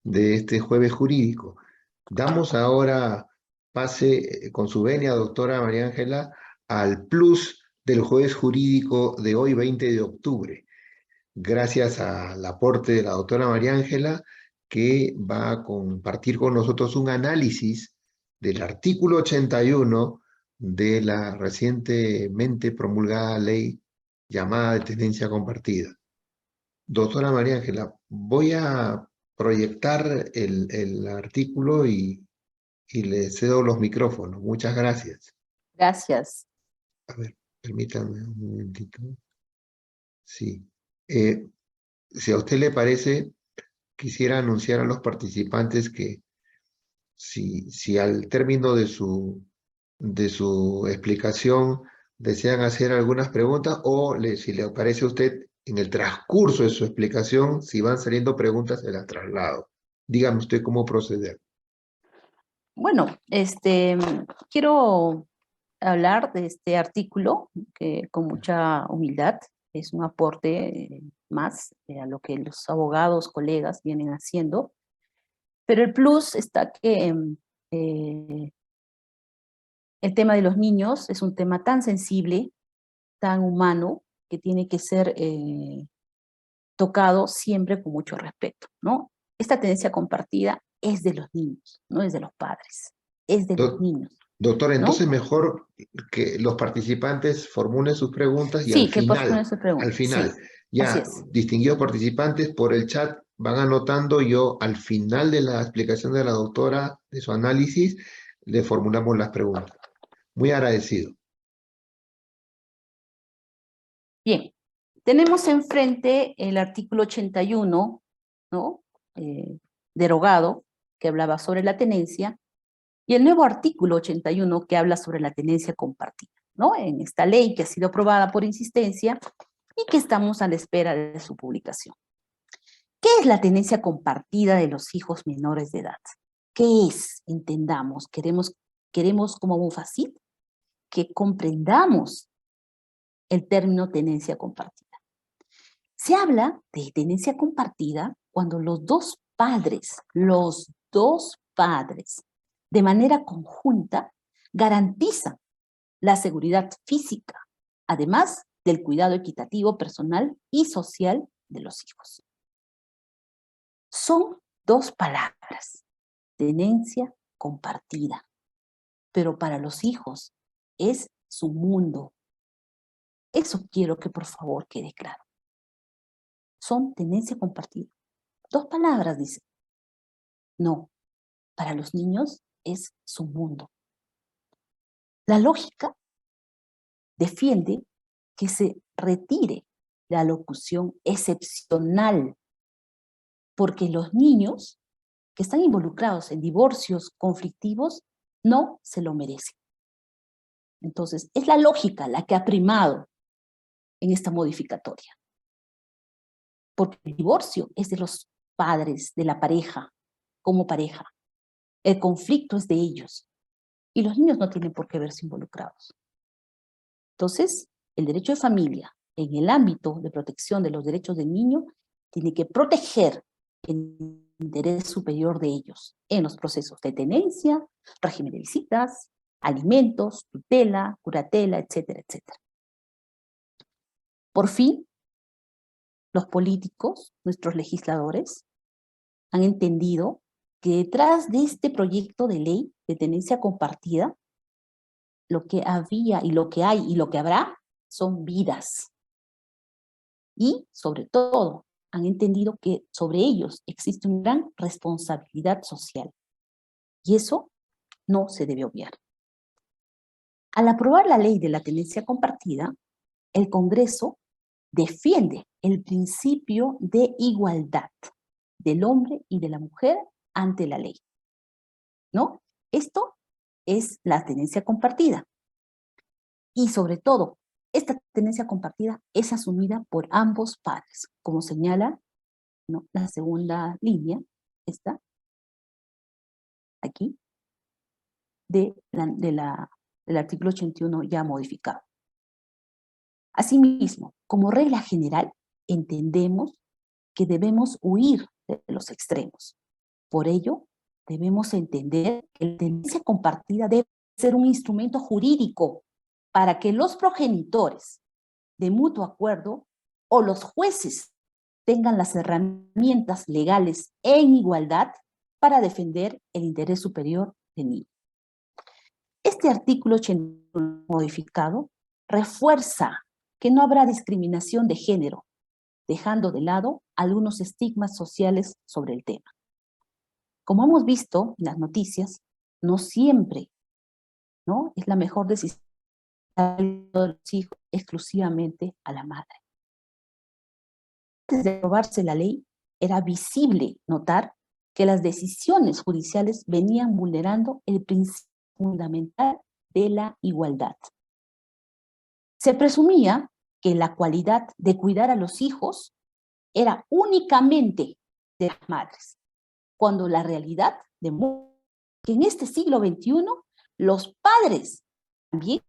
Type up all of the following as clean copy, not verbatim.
de este jueves jurídico. Damos ahora pase con su venia, doctora María Ángela, al plus del jueves jurídico de hoy, 20 de octubre. Gracias al aporte de la doctora María Ángela, que va a compartir con nosotros un análisis del artículo 81 de la recientemente promulgada ley llamada de tenencia compartida. Doctora María Ángela, voy a proyectar el artículo y le cedo los micrófonos. Muchas gracias. Gracias. A ver, permítame un momentito. Sí. Eh, si a usted le parece, quisiera anunciar a los participantes que si al término de su explicación desean hacer algunas preguntas o si le parece a usted en el transcurso de su explicación, si van saliendo preguntas, se las traslado. Dígame usted cómo proceder. Bueno, quiero hablar de este artículo que con mucha humildad es un aporte más a lo que los abogados, colegas vienen haciendo, pero el plus está que el tema de los niños es un tema tan sensible, tan humano, que tiene que ser tocado siempre con mucho respeto, ¿no? Esta tendencia compartida es de los niños, no es de los padres, es de los Do- niños, Doctora, ¿no? entonces mejor que los participantes formulen sus preguntas y Sí, que por poner su al pregunta, final, sí, así ya es. distinguidos participantes por el chat van anotando, yo al final de la explicación de la doctora, de su análisis, le formulamos las preguntas. Muy agradecido. Bien, tenemos enfrente el artículo 81, ¿no? Derogado, que hablaba sobre la tenencia, y el nuevo artículo 81 que habla sobre la tenencia compartida, ¿no? En esta ley que ha sido aprobada por insistencia y que estamos a la espera de su publicación. ¿Qué es la tenencia compartida de los hijos menores de edad? ¿Qué es? Entendamos, queremos como Mufacit que comprendamos el término tenencia compartida. Se habla de tenencia compartida cuando los dos padres, de manera conjunta, garantizan la seguridad física, además del cuidado equitativo, personal y social de los hijos. Son dos palabras, tenencia compartida, pero para los hijos es su mundo. Eso quiero que por favor quede claro. Son tenencia compartida. Dos palabras, dice. No, para los niños es su mundo. La lógica defiende que se retire la locución excepcional, porque los niños que están involucrados en divorcios conflictivos no se lo merecen. Entonces, es la lógica la que ha primado en esta modificatoria. Porque el divorcio es de los padres, de la pareja, como pareja. El conflicto es de ellos. Y los niños no tienen por qué verse involucrados. Entonces, el derecho de familia, en el ámbito de protección de los derechos del niño, tiene que proteger el interés superior de ellos en los procesos de tenencia, régimen de visitas, alimentos, tutela, curatela, etcétera, etcétera. Por fin, los políticos, nuestros legisladores, han entendido que detrás de este proyecto de ley de tenencia compartida, lo que había y lo que hay y lo que habrá son vidas. Y, sobre todo, han entendido que sobre ellos existe una gran responsabilidad social. Y eso no se debe obviar. Al aprobar la ley de la tenencia compartida, el Congreso defiende el principio de igualdad del hombre y de la mujer ante la ley, ¿no? Esto es la tenencia compartida. Y sobre todo, esta tenencia compartida es asumida por ambos padres, como señala, ¿no?, la segunda línea, esta, aquí, del artículo 81 ya modificado. Asimismo, como regla general, entendemos que debemos huir de los extremos. Por ello, debemos entender que la tenencia compartida debe ser un instrumento jurídico para que los progenitores, de mutuo acuerdo, o los jueces tengan las herramientas legales en igualdad para defender el interés superior del niño. Este artículo 81 modificado refuerza que no habrá discriminación de género, dejando de lado algunos estigmas sociales sobre el tema. Como hemos visto en las noticias, no siempre, ¿no?, es la mejor decisión de los hijos exclusivamente a la madre. Antes de aprobarse la ley, era visible notar que las decisiones judiciales venían vulnerando el principio fundamental de la igualdad. Se presumía que la cualidad de cuidar a los hijos era únicamente de las madres, cuando la realidad demuestra que en este siglo XXI los padres también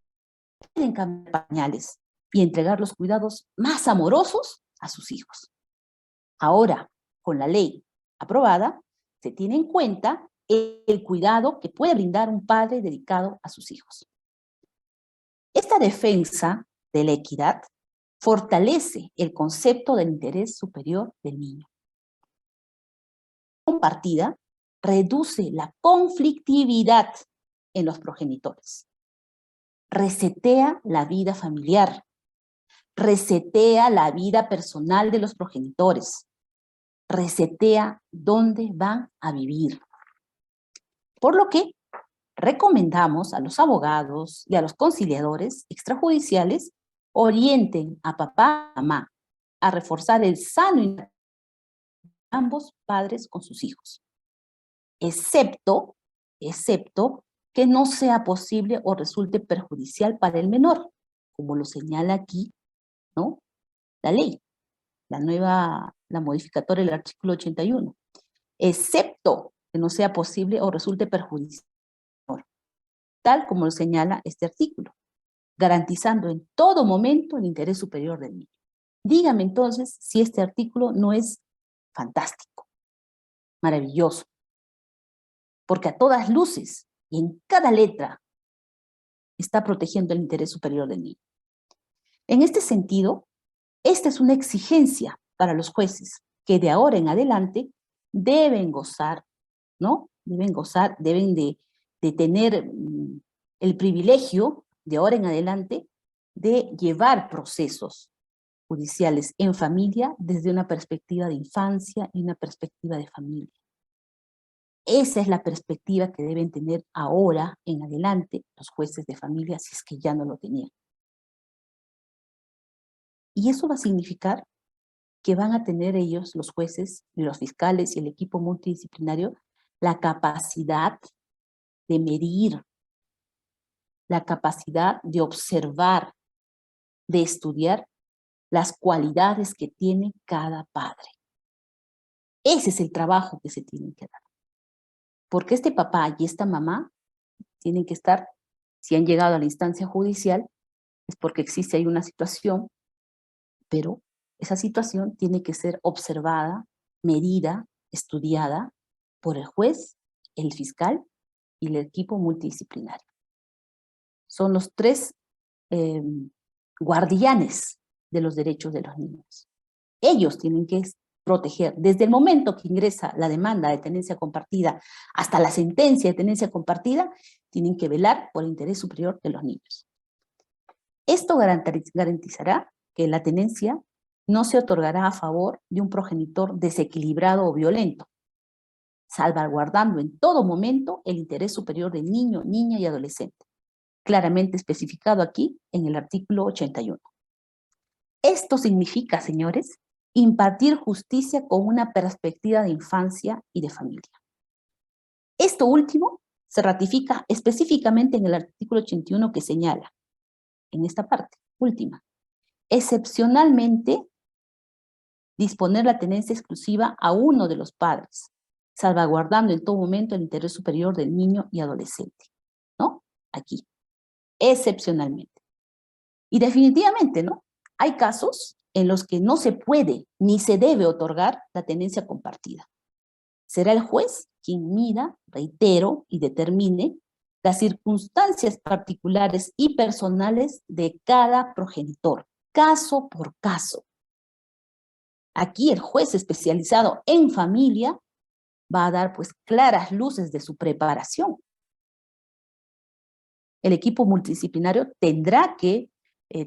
pueden cambiar pañales y entregar los cuidados más amorosos a sus hijos. Ahora, con la ley aprobada, se tiene en cuenta el cuidado que puede brindar un padre dedicado a sus hijos. Esta defensa de la equidad fortalece el concepto del interés superior del niño. Compartida reduce la conflictividad en los progenitores, resetea la vida familiar, resetea la vida personal de los progenitores, resetea dónde van a vivir. Por lo que recomendamos a los abogados y a los conciliadores extrajudiciales orienten a papá y mamá a reforzar el sano interés de ambos padres con sus hijos, excepto que no sea posible o resulte perjudicial para el menor, como lo señala aquí, ¿no?, la ley, la modificatoria del artículo 81, excepto que no sea posible o resulte perjudicial, tal como lo señala este artículo, garantizando en todo momento el interés superior del niño. Dígame entonces si este artículo no es fantástico, maravilloso, porque a todas luces y en cada letra está protegiendo el interés superior del niño. En este sentido, esta es una exigencia para los jueces que de ahora en adelante deben gozar, ¿no? Deben de tener el privilegio de ahora en adelante de llevar procesos judiciales en familia desde una perspectiva de infancia y una perspectiva de familia. Esa es la perspectiva que deben tener ahora en adelante los jueces de familia, si es que ya no lo tenían. Y eso va a significar que van a tener ellos, los jueces y los fiscales y el equipo multidisciplinario, la capacidad de medir, la capacidad de observar, de estudiar las cualidades que tiene cada padre. Ese es el trabajo que se tiene que dar. Porque este papá y esta mamá tienen que estar, si han llegado a la instancia judicial, es porque existe ahí una situación, pero esa situación tiene que ser observada, medida, estudiada por el juez, el fiscal y el equipo multidisciplinario. Son los tres guardianes de los derechos de los niños. Ellos tienen que proteger, desde el momento que ingresa la demanda de tenencia compartida hasta la sentencia de tenencia compartida, tienen que velar por el interés superior de los niños. Esto garantizará que la tenencia no se otorgará a favor de un progenitor desequilibrado o violento, salvaguardando en todo momento el interés superior del niño, niña y adolescente, claramente especificado aquí en el artículo 81. Esto significa, señores, impartir justicia con una perspectiva de infancia y de familia. Esto último se ratifica específicamente en el artículo 81 que señala, en esta parte última, excepcionalmente disponer la tenencia exclusiva a uno de los padres, salvaguardando en todo momento el interés superior del niño y adolescente, ¿no? Aquí, excepcionalmente. Y definitivamente, ¿no? Hay casos en los que no se puede ni se debe otorgar la tenencia compartida. Será el juez quien mida, reitero, y determine las circunstancias particulares y personales de cada progenitor, caso por caso. Aquí el juez especializado en familia va a dar pues claras luces de su preparación. El equipo multidisciplinario tendrá que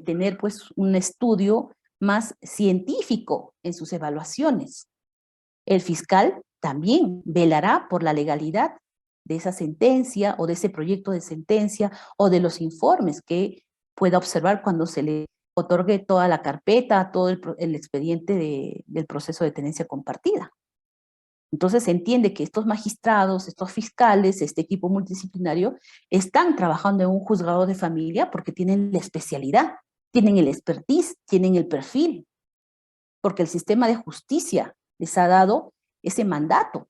tener pues un estudio más científico en sus evaluaciones. El fiscal también velará por la legalidad de esa sentencia o de ese proyecto de sentencia o de los informes que pueda observar cuando se le otorgue toda la carpeta, todo el expediente del proceso de tenencia compartida. Entonces se entiende que estos magistrados, estos fiscales, este equipo multidisciplinario, están trabajando en un juzgado de familia porque tienen la especialidad, tienen el expertise, tienen el perfil, porque el sistema de justicia les ha dado ese mandato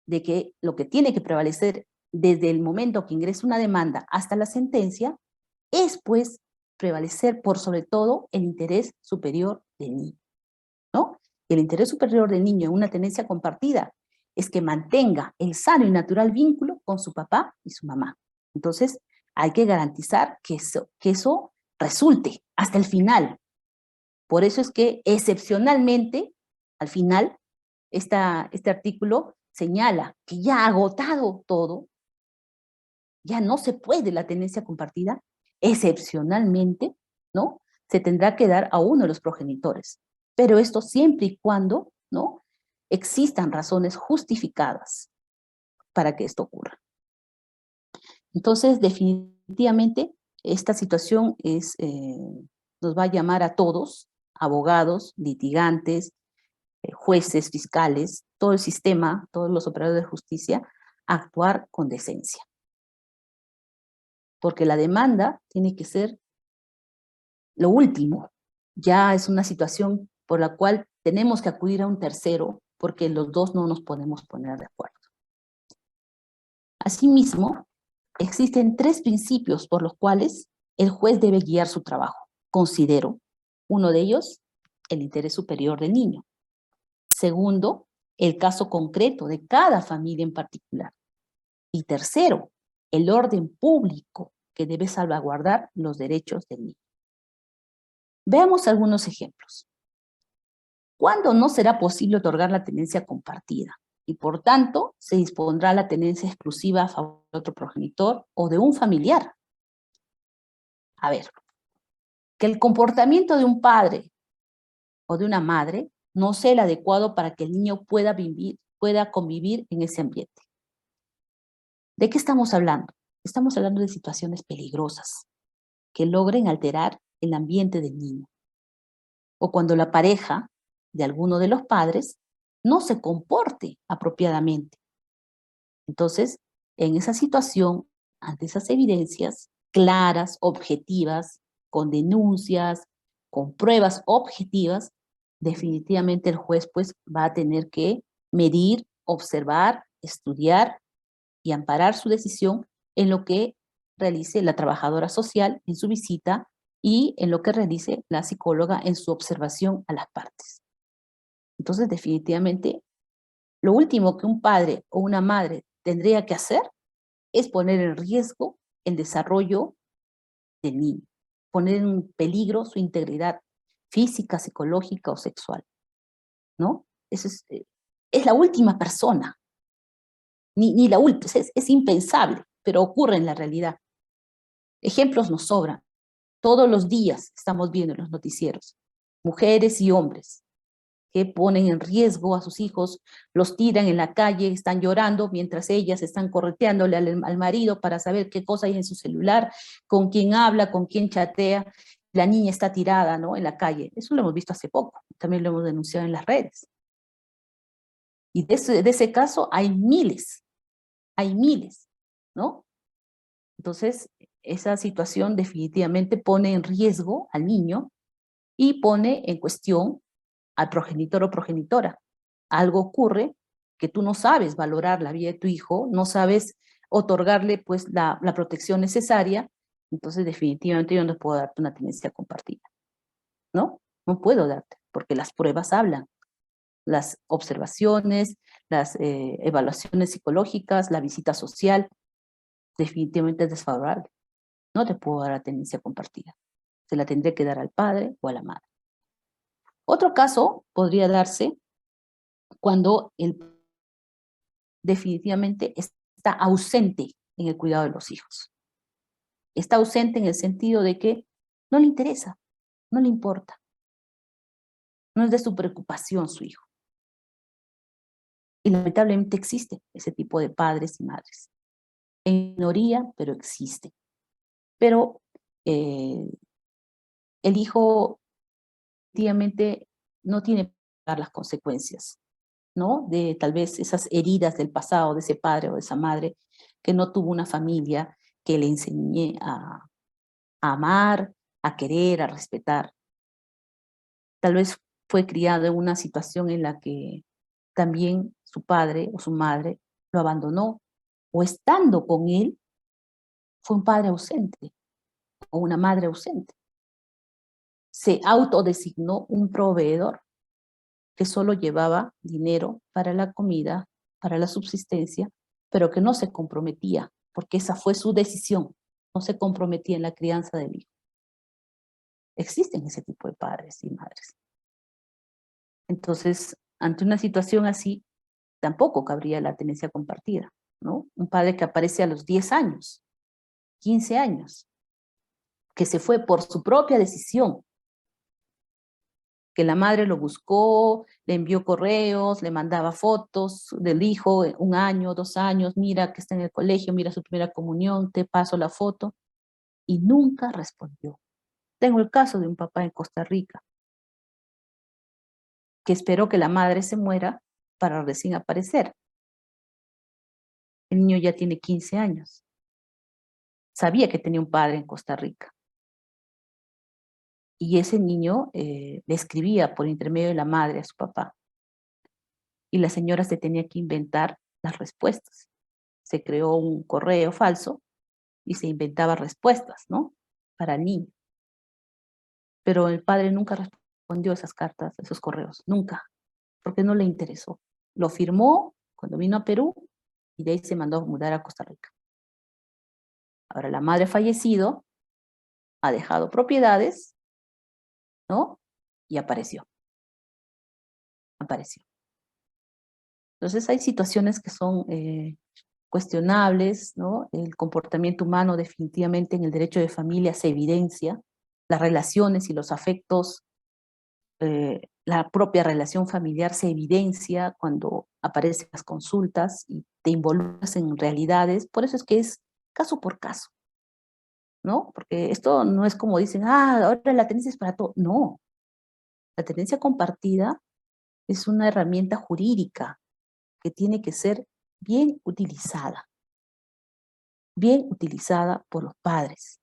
de que lo que tiene que prevalecer desde el momento que ingresa una demanda hasta la sentencia es pues prevalecer por sobre todo el interés superior del niño, ¿no? El interés superior del niño en una tenencia compartida es que mantenga el sano y natural vínculo con su papá y su mamá. Entonces, hay que garantizar que eso resulte hasta el final. Por eso es que excepcionalmente, al final, este artículo señala que ya agotado todo, ya no se puede la tenencia compartida, excepcionalmente, ¿no? Se tendrá que dar a uno de los progenitores. Pero esto siempre y cuando, ¿no?, existan razones justificadas para que esto ocurra. Entonces, definitivamente, esta situación nos va a llamar a todos, abogados, litigantes, jueces, fiscales, todo el sistema, todos los operadores de justicia, a actuar con decencia. Porque la demanda tiene que ser lo último. Ya es una situación por la cual tenemos que acudir a un tercero porque los dos no nos podemos poner de acuerdo. Asimismo, existen 3 principios por los cuales el juez debe guiar su trabajo. Considero, uno de ellos, el interés superior del niño. Segundo, el caso concreto de cada familia en particular. Y tercero, el orden público que debe salvaguardar los derechos del niño. Veamos algunos ejemplos. ¿Cuándo no será posible otorgar la tenencia compartida? Y por tanto, se dispondrá la tenencia exclusiva a favor de otro progenitor o de un familiar. A ver, que el comportamiento de un padre o de una madre no sea el adecuado para que el niño pueda convivir en ese ambiente. ¿De qué estamos hablando? Estamos hablando de situaciones peligrosas que logren alterar el ambiente del niño. O cuando la pareja de alguno de los padres no se comporte apropiadamente. Entonces, en esa situación, ante esas evidencias claras, objetivas, con denuncias, con pruebas objetivas, definitivamente el juez pues va a tener que medir, observar, estudiar y amparar su decisión en lo que realice la trabajadora social en su visita y en lo que realice la psicóloga en su observación a las partes. Entonces, definitivamente, lo último que un padre o una madre tendría que hacer es poner en riesgo el desarrollo del niño, poner en peligro su integridad física, psicológica o sexual, ¿no? Eso es la última persona, ni la última, es impensable, pero ocurre en la realidad. Ejemplos nos sobran. Todos los días estamos viendo en los noticieros mujeres y hombres que ponen en riesgo a sus hijos, los tiran en la calle, están llorando mientras ellas están correteándole al marido para saber qué cosa hay en su celular, con quién habla, con quién chatea. La niña está tirada, ¿no?, en la calle. Eso lo hemos visto hace poco, también lo hemos denunciado en las redes. Y de ese caso hay miles, ¿no? Entonces, esa situación definitivamente pone en riesgo al niño y pone en cuestión al progenitor o progenitora. Algo ocurre que tú no sabes valorar la vida de tu hijo, no sabes otorgarle pues la protección necesaria, entonces definitivamente yo no puedo darte una tenencia compartida, ¿no? No puedo darte, porque las pruebas hablan, las observaciones, las evaluaciones psicológicas, la visita social, definitivamente es desfavorable. No te puedo dar la tenencia compartida. Se la tendré que dar al padre o a la madre. Otro caso podría darse cuando él definitivamente está ausente en el cuidado de los hijos. Está ausente en el sentido de que no le interesa, no le importa. No es de su preocupación su hijo. Y lamentablemente existe ese tipo de padres y madres. En minoría, pero existe. Pero el hijo efectivamente no tiene que pagar las consecuencias, ¿no? De tal vez esas heridas del pasado de ese padre o de esa madre que no tuvo una familia que le enseñe a amar, a querer, a respetar. Tal vez fue criado en una situación en la que también su padre o su madre lo abandonó, o estando con él, fue un padre ausente o una madre ausente. Se autodesignó un proveedor que solo llevaba dinero para la comida, para la subsistencia, pero que no se comprometía, porque esa fue su decisión, no se comprometía en la crianza del hijo. Existen ese tipo de padres y madres. Entonces, ante una situación así, tampoco cabría la tenencia compartida, ¿no? Un padre que aparece a los 10 años, 15 años, que se fue por su propia decisión, que la madre lo buscó, le envió correos, le mandaba fotos del hijo, 1 año, 2 años, mira que está en el colegio, mira su primera comunión, te paso la foto, y nunca respondió. Tengo el caso de un papá en Costa Rica, que esperó que la madre se muera para recién aparecer. El niño ya tiene 15 años. Sabía que tenía un padre en Costa Rica. Y ese niño le escribía por intermedio de la madre a su papá. Y la señora se tenía que inventar las respuestas. Se creó un correo falso y se inventaba respuestas, ¿no? Para el niño. Pero el padre nunca respondió esas cartas, esos correos, nunca, porque no le interesó. Lo firmó cuando vino a Perú y de ahí se mandó a mudar a Costa Rica. Ahora la madre ha fallecido, ha dejado propiedades, ¿no? Y apareció. Apareció. Entonces hay situaciones que son cuestionables, ¿no? El comportamiento humano definitivamente en el derecho de familia se evidencia, las relaciones y los afectos, la propia relación familiar se evidencia cuando aparecen las consultas y te involucras en realidades, por eso es que es caso por caso, ¿no? Porque esto no es como dicen, ahora la tenencia es para todo, no, la tenencia compartida es una herramienta jurídica que tiene que ser bien utilizada por los padres.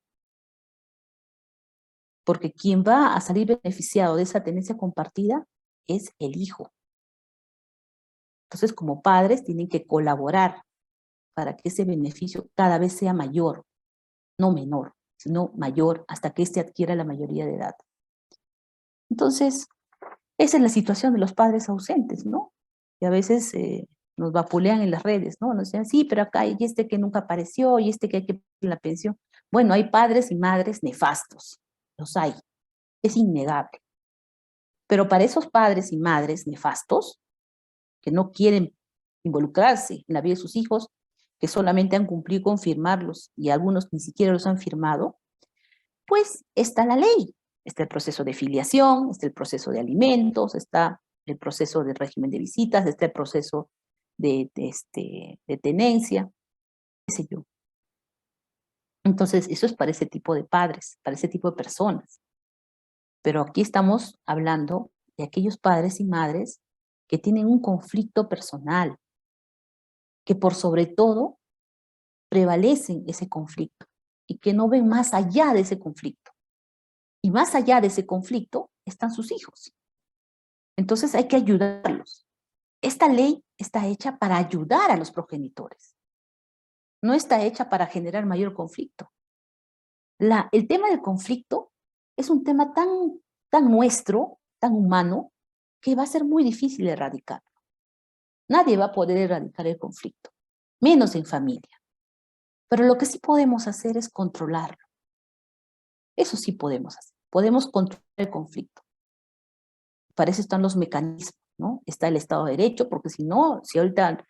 Porque quien va a salir beneficiado de esa tenencia compartida es el hijo. Entonces, como padres, tienen que colaborar para que ese beneficio cada vez sea mayor, no menor, sino mayor, hasta que éste adquiera la mayoría de edad. Entonces, esa es la situación de los padres ausentes, ¿no? Y a veces nos vapulean en las redes, ¿no? Nos dicen, sí, pero acá hay este que nunca apareció, y este que hay que pagar la pensión. Bueno, hay padres y madres nefastos, los hay, es innegable. Pero para esos padres y madres nefastos, que no quieren involucrarse en la vida de sus hijos, que solamente han cumplido con firmarlos y algunos ni siquiera los han firmado, pues está la ley. Está el proceso de filiación, está el proceso de alimentos, está el proceso del régimen de visitas, está el proceso de tenencia, qué sé yo. Entonces, eso es para ese tipo de padres, para ese tipo de personas. Pero aquí estamos hablando de aquellos padres y madres que tienen un conflicto personal, que por sobre todo prevalecen ese conflicto y que no ven más allá de ese conflicto. Y más allá de ese conflicto están sus hijos. Entonces hay que ayudarlos. Esta ley está hecha para ayudar a los progenitores. No está hecha para generar mayor conflicto. El tema del conflicto es un tema tan nuestro, tan humano, que va a ser muy difícil erradicar. Nadie va a poder erradicar el conflicto, menos en familia. Pero lo que sí podemos hacer es controlarlo. Eso sí podemos hacer. Podemos controlar el conflicto. Para eso están los mecanismos, ¿no? Está el Estado de Derecho, porque si no, si ahorita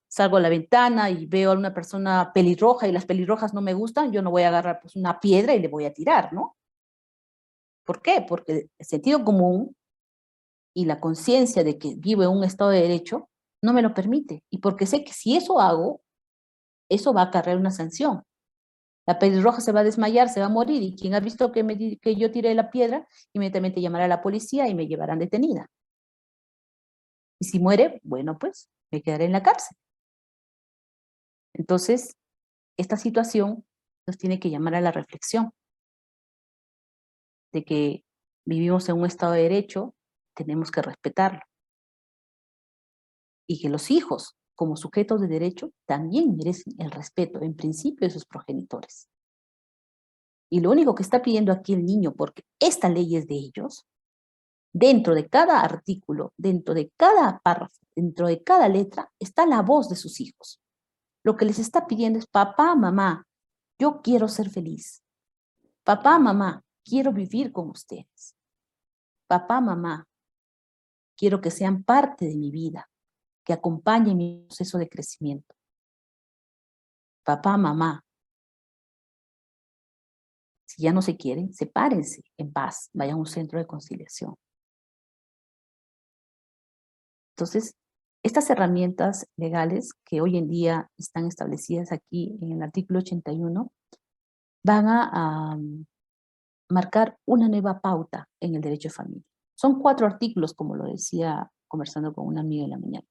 salgo a la ventana y veo a una persona pelirroja y las pelirrojas no me gustan, yo no voy a agarrar pues, una piedra y le voy a tirar, ¿no? ¿Por qué? Porque el sentido común y la conciencia de que vivo en un Estado de Derecho no me lo permite. Y porque sé que si eso hago, eso va a acarrear una sanción. La pelirroja se va a desmayar, se va a morir, y quien ha visto que yo tiré la piedra, inmediatamente llamará a la policía y me llevarán detenida. Y si muere, bueno, pues me quedaré en la cárcel. Entonces, esta situación nos tiene que llamar a la reflexión de que vivimos en un Estado de Derecho, tenemos que respetarlo. Y que los hijos, como sujetos de derecho, también merecen el respeto, en principio, de sus progenitores. Y lo único que está pidiendo aquí el niño, porque esta ley es de ellos, dentro de cada artículo, dentro de cada párrafo, dentro de cada letra, está la voz de sus hijos. Lo que les está pidiendo es: papá, mamá, yo quiero ser feliz. Papá, mamá, quiero vivir con ustedes. Papá, mamá, quiero que sean parte de mi vida, que acompañen mi proceso de crecimiento. Papá, mamá, si ya no se quieren, sepárense en paz, vayan a un centro de conciliación. Entonces, estas herramientas legales que hoy en día están establecidas aquí en el artículo 81 van a marcar una nueva pauta en el derecho de familia. Son 4 artículos, como lo decía conversando con una amiga en la mañana.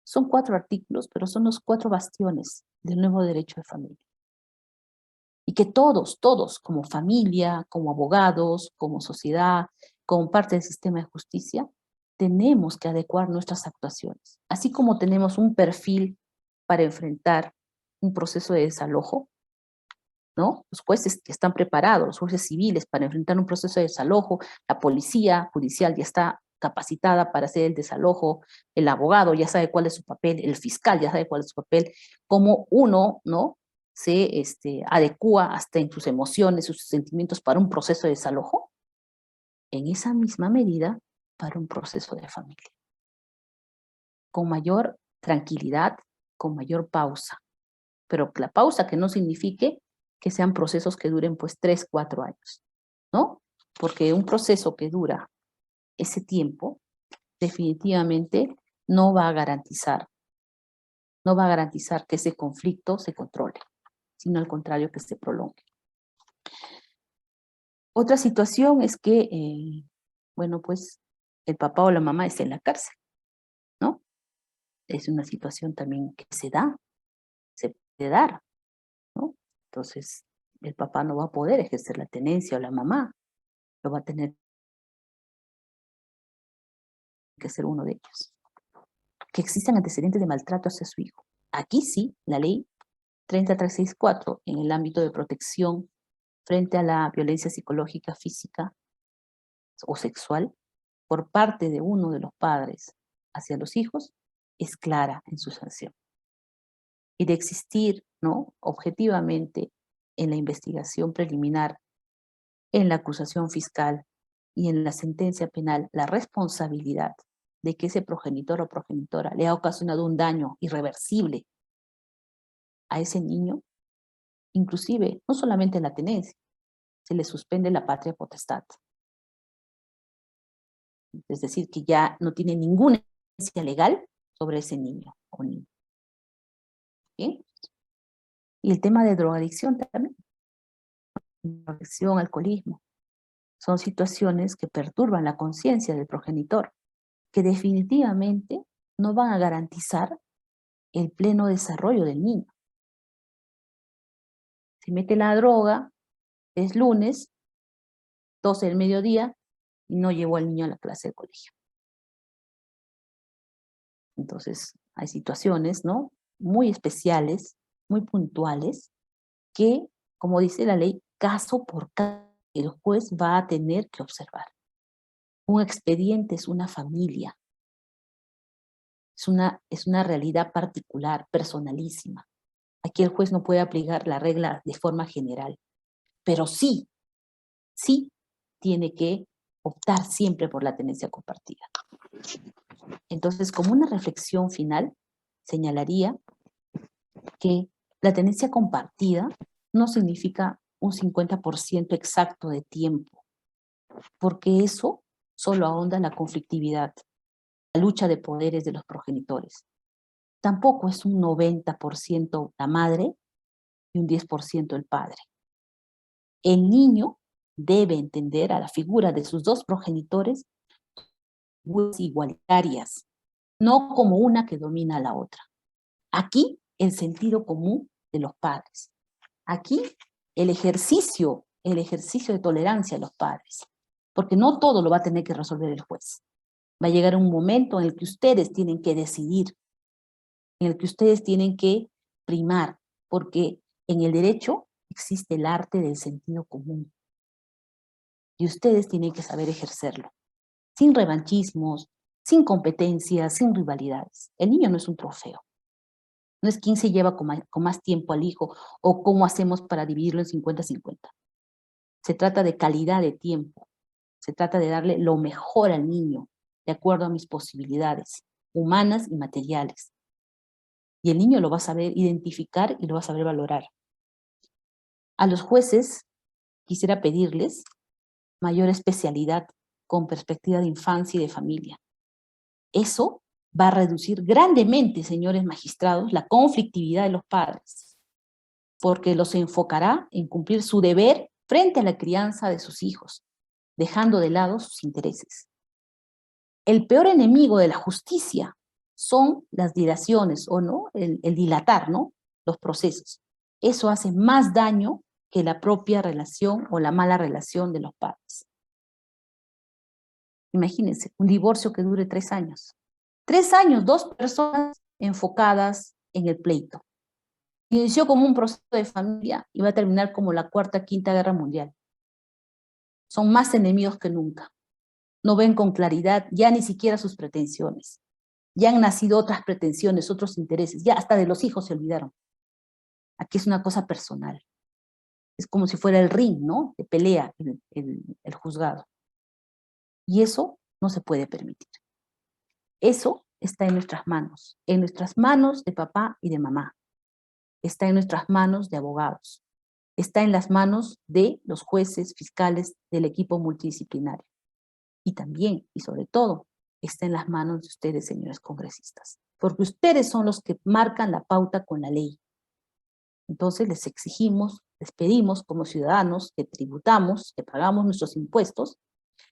Son 4 artículos, pero son los 4 bastiones del nuevo derecho de familia. Y que todos, como familia, como abogados, como sociedad, como parte del sistema de justicia, tenemos que adecuar nuestras actuaciones. Así como tenemos un perfil para enfrentar un proceso de desalojo, ¿no? Los jueces que están preparados, los jueces civiles para enfrentar un proceso de desalojo, la policía judicial ya está capacitada para hacer el desalojo, el abogado ya sabe cuál es su papel, el fiscal ya sabe cuál es su papel, cómo uno, ¿no?, se adecúa hasta en sus emociones, sus sentimientos para un proceso de desalojo, en esa misma medida para un proceso de familia. Con mayor tranquilidad, con mayor pausa. Pero la pausa que no signifique que sean procesos que duren pues 3, 4 años, ¿no? Porque un proceso que dura ese tiempo definitivamente no va a garantizar que ese conflicto se controle, sino al contrario, que se prolongue. Otra situación es que, bueno, pues el papá o la mamá está en la cárcel, ¿no? Es una situación también que se puede dar, ¿no? Entonces, el papá no va a poder ejercer la tenencia, o la mamá lo va a tener que ser uno de ellos. Que existan antecedentes de maltrato hacia su hijo. Aquí sí, la ley 30364, en el ámbito de protección frente a la violencia psicológica, física o sexual por parte de uno de los padres hacia los hijos, es clara en su sanción. Y de existir, ¿no?, objetivamente en la investigación preliminar, en la acusación fiscal y en la sentencia penal, la responsabilidad de que ese progenitor o progenitora le ha ocasionado un daño irreversible a ese niño, inclusive, no solamente en la tenencia, se le suspende la patria potestad. Es decir, que ya no tiene ninguna evidencia legal sobre ese niño o niña. ¿Bien? Y el tema de drogadicción también. Drogadicción, alcoholismo. Son situaciones que perturban la conciencia del progenitor, que definitivamente no van a garantizar el pleno desarrollo del niño. Si mete la droga, es lunes, 12 del mediodía, y no llevó al niño a la clase de colegio. Entonces, hay situaciones, ¿no?, muy especiales, muy puntuales, que, como dice la ley, caso por caso, el juez va a tener que observar. Un expediente es una familia. Es una realidad particular, personalísima. Aquí el juez no puede aplicar la regla de forma general, pero sí tiene que optar siempre por la tenencia compartida. Entonces, como una reflexión final, señalaría que la tenencia compartida no significa un 50% exacto de tiempo, porque eso solo ahonda la conflictividad, la lucha de poderes de los progenitores. Tampoco es un 90% la madre y un 10% el padre. El niño debe entender a la figura de sus dos progenitores igualitarias, no como una que domina a la otra. Aquí el sentido común de los padres. Aquí el ejercicio de tolerancia a los padres, porque no todo lo va a tener que resolver el juez. Va a llegar un momento en el que ustedes tienen que decidir, en el que ustedes tienen que primar, porque en el derecho existe el arte del sentido común. Y ustedes tienen que saber ejercerlo, sin revanchismos, sin competencias, sin rivalidades. El niño no es un trofeo. No es quién se lleva con más tiempo al hijo o cómo hacemos para dividirlo en 50-50. Se trata de calidad de tiempo. Se trata de darle lo mejor al niño, de acuerdo a mis posibilidades, humanas y materiales. Y el niño lo va a saber identificar y lo va a saber valorar. A los jueces quisiera pedirles mayor especialidad con perspectiva de infancia y de familia. Eso va a reducir grandemente, señores magistrados, la conflictividad de los padres, porque los enfocará en cumplir su deber frente a la crianza de sus hijos, dejando de lado sus intereses. El peor enemigo de la justicia son las dilaciones, o no, el dilatar, ¿no?, los procesos. Eso hace más daño que la propia relación o la mala relación de los padres. Imagínense, un divorcio que dure 3 años. 3 años, 2 personas enfocadas en el pleito. Inició como un proceso de familia y va a terminar como la Cuarta, Quinta Guerra Mundial. Son más enemigos que nunca. No ven con claridad ya ni siquiera sus pretensiones. Ya han nacido otras pretensiones, otros intereses. Ya hasta de los hijos se olvidaron. Aquí es una cosa personal. Es como si fuera el ring, ¿no?, de pelea, el juzgado. Y eso no se puede permitir. Eso está en nuestras manos de papá y de mamá. Está en nuestras manos de abogados. Está en las manos de los jueces, fiscales, del equipo multidisciplinario. Y también, y sobre todo, está en las manos de ustedes, señores congresistas. Porque ustedes son los que marcan la pauta con la ley. Entonces les exigimos, les pedimos como ciudadanos que tributamos, que pagamos nuestros impuestos,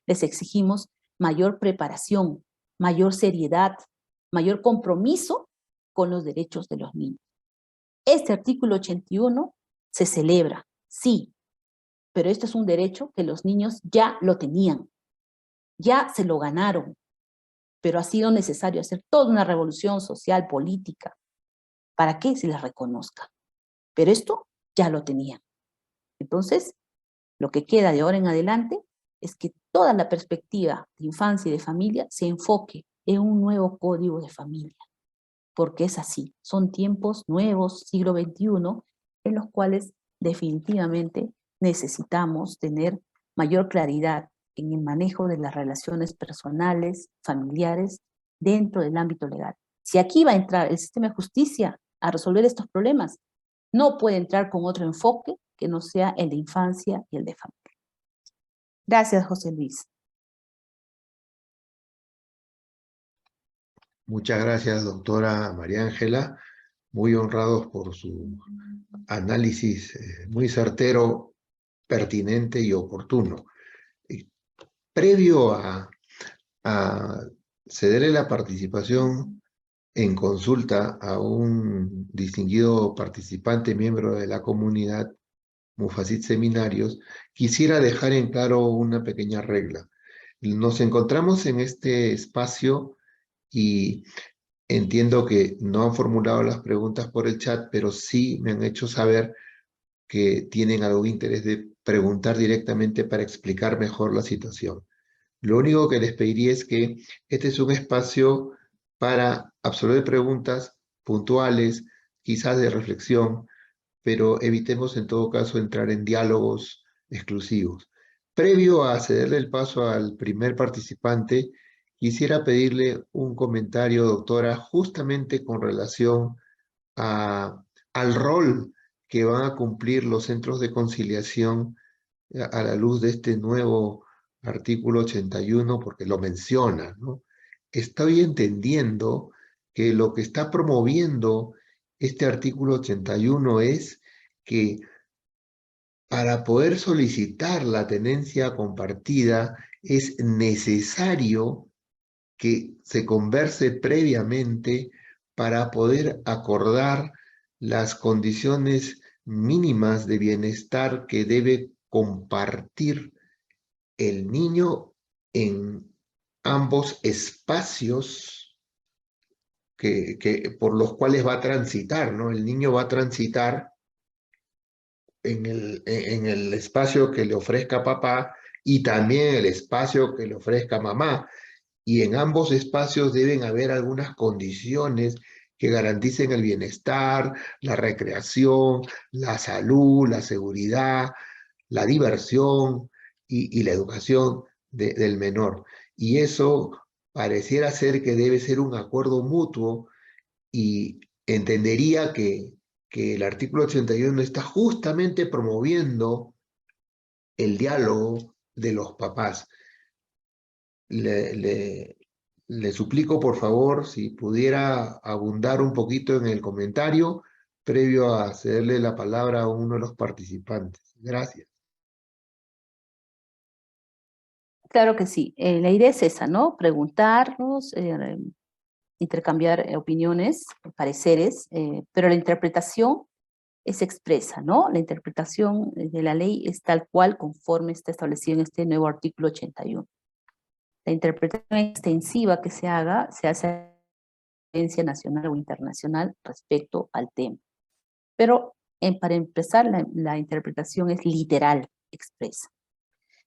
les exigimos mayor preparación, mayor seriedad, mayor compromiso con los derechos de los niños. Este artículo 81 se celebra, sí, pero este es un derecho que los niños ya lo tenían, ya se lo ganaron, pero ha sido necesario hacer toda una revolución social, política, para que se les reconozca. Pero esto ya lo tenían. Entonces, lo que queda de ahora en adelante es que toda la perspectiva de infancia y de familia se enfoque en un nuevo código de familia, porque es así, son tiempos nuevos, siglo XXI, en los cuales definitivamente necesitamos tener mayor claridad en el manejo de las relaciones personales, familiares, dentro del ámbito legal. Si aquí va a entrar el sistema de justicia a resolver estos problemas, no puede entrar con otro enfoque que no sea el de infancia y el de familia. Gracias, José Luis. Muchas gracias, doctora María Ángela. Muy honrados por su análisis muy certero, pertinente y oportuno. Previo a cederle la participación en consulta a un distinguido participante, miembro de la comunidad, Mufasit Seminarios, quisiera dejar en claro una pequeña regla. Nos encontramos en este espacio y entiendo que no han formulado las preguntas por el chat, pero sí me han hecho saber que tienen algún interés de preguntar directamente para explicar mejor la situación. Lo único que les pediría es que este es un espacio para absolver preguntas puntuales, quizás de reflexión, pero evitemos en todo caso entrar en diálogos exclusivos. Previo a cederle el paso al primer participante, quisiera pedirle un comentario, doctora, justamente con relación al rol que van a cumplir los centros de conciliación a la luz de este nuevo artículo 81, porque lo menciona, ¿no? Estoy entendiendo que lo que está promoviendo este artículo 81 es que para poder solicitar la tenencia compartida es necesario que se converse previamente para poder acordar las condiciones mínimas de bienestar que debe compartir el niño en ambos espacios por los cuales va a transitar, ¿no? El niño va a transitar en el espacio que le ofrezca papá y también el espacio que le ofrezca mamá. Y en ambos espacios deben haber algunas condiciones que garanticen el bienestar, la recreación, la salud, la seguridad, la diversión y la educación del menor. Y eso pareciera ser que debe ser un acuerdo mutuo y entendería que el artículo 81 está justamente promoviendo el diálogo de los papás. Le, le, le suplico, por favor, si pudiera abundar un poquito en el comentario previo a cederle la palabra a uno de los participantes. Gracias. Claro que sí. La idea es esa, ¿no? Preguntarnos, intercambiar opiniones, pareceres, pero la interpretación es expresa, ¿no? La interpretación de la ley es tal cual conforme está establecido en este nuevo artículo 81. La interpretación extensiva que se hace a la audiencia nacional o internacional respecto al tema. Pero para empezar, la interpretación es literal, expresa.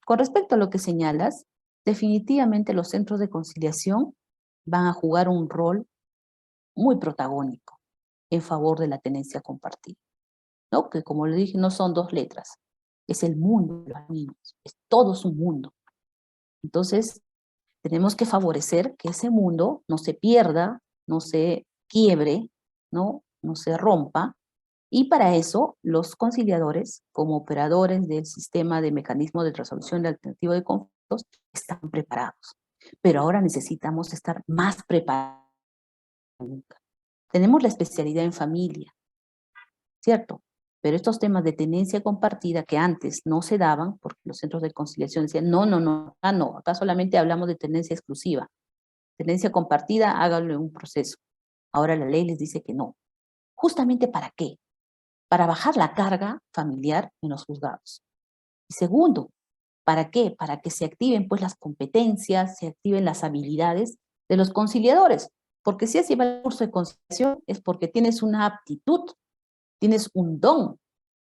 Con respecto a lo que señalas, definitivamente los centros de conciliación van a jugar un rol muy protagónico en favor de la tenencia compartida, ¿no? Que como le dije, no son dos letras, es el mundo de los niños, es todo su mundo. Entonces, tenemos que favorecer que ese mundo no se pierda, no se quiebre, no se rompa, y para eso los conciliadores, como operadores del sistema de mecanismo de resolución de alternativo de conflictos, están preparados. Pero ahora necesitamos estar más preparados que nunca. Tenemos la especialidad en familia, ¿cierto? Pero estos temas de tenencia compartida que antes no se daban, porque los centros de conciliación decían, no, acá solamente hablamos de tenencia exclusiva. Tenencia compartida, háganlo en un proceso. Ahora la ley les dice que no. ¿Justamente para qué? Para bajar la carga familiar en los juzgados. Y segundo, ¿para qué? Para que se activen pues las competencias, se activen las habilidades de los conciliadores. Porque si has llevado el curso de conciliación es porque tienes una aptitud, tienes un don.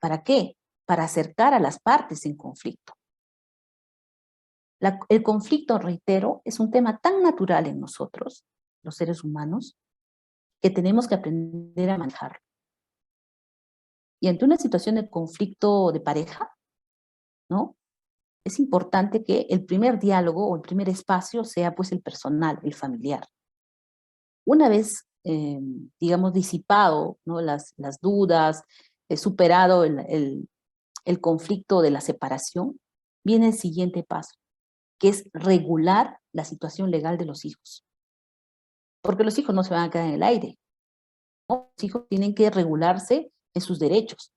¿Para qué? Para acercar a las partes en conflicto. El conflicto, reitero, es un tema tan natural en nosotros, los seres humanos, que tenemos que aprender a manejarlo. Y ante una situación de conflicto de pareja, ¿no? Es importante que el primer diálogo o el primer espacio sea pues el personal, el familiar. Una vez, digamos, disipado, ¿no? las dudas, superado el conflicto de la separación, viene el siguiente paso, que es regular la situación legal de los hijos. Porque los hijos no se van a quedar en el aire, ¿no? Los hijos tienen que regularse en sus derechos.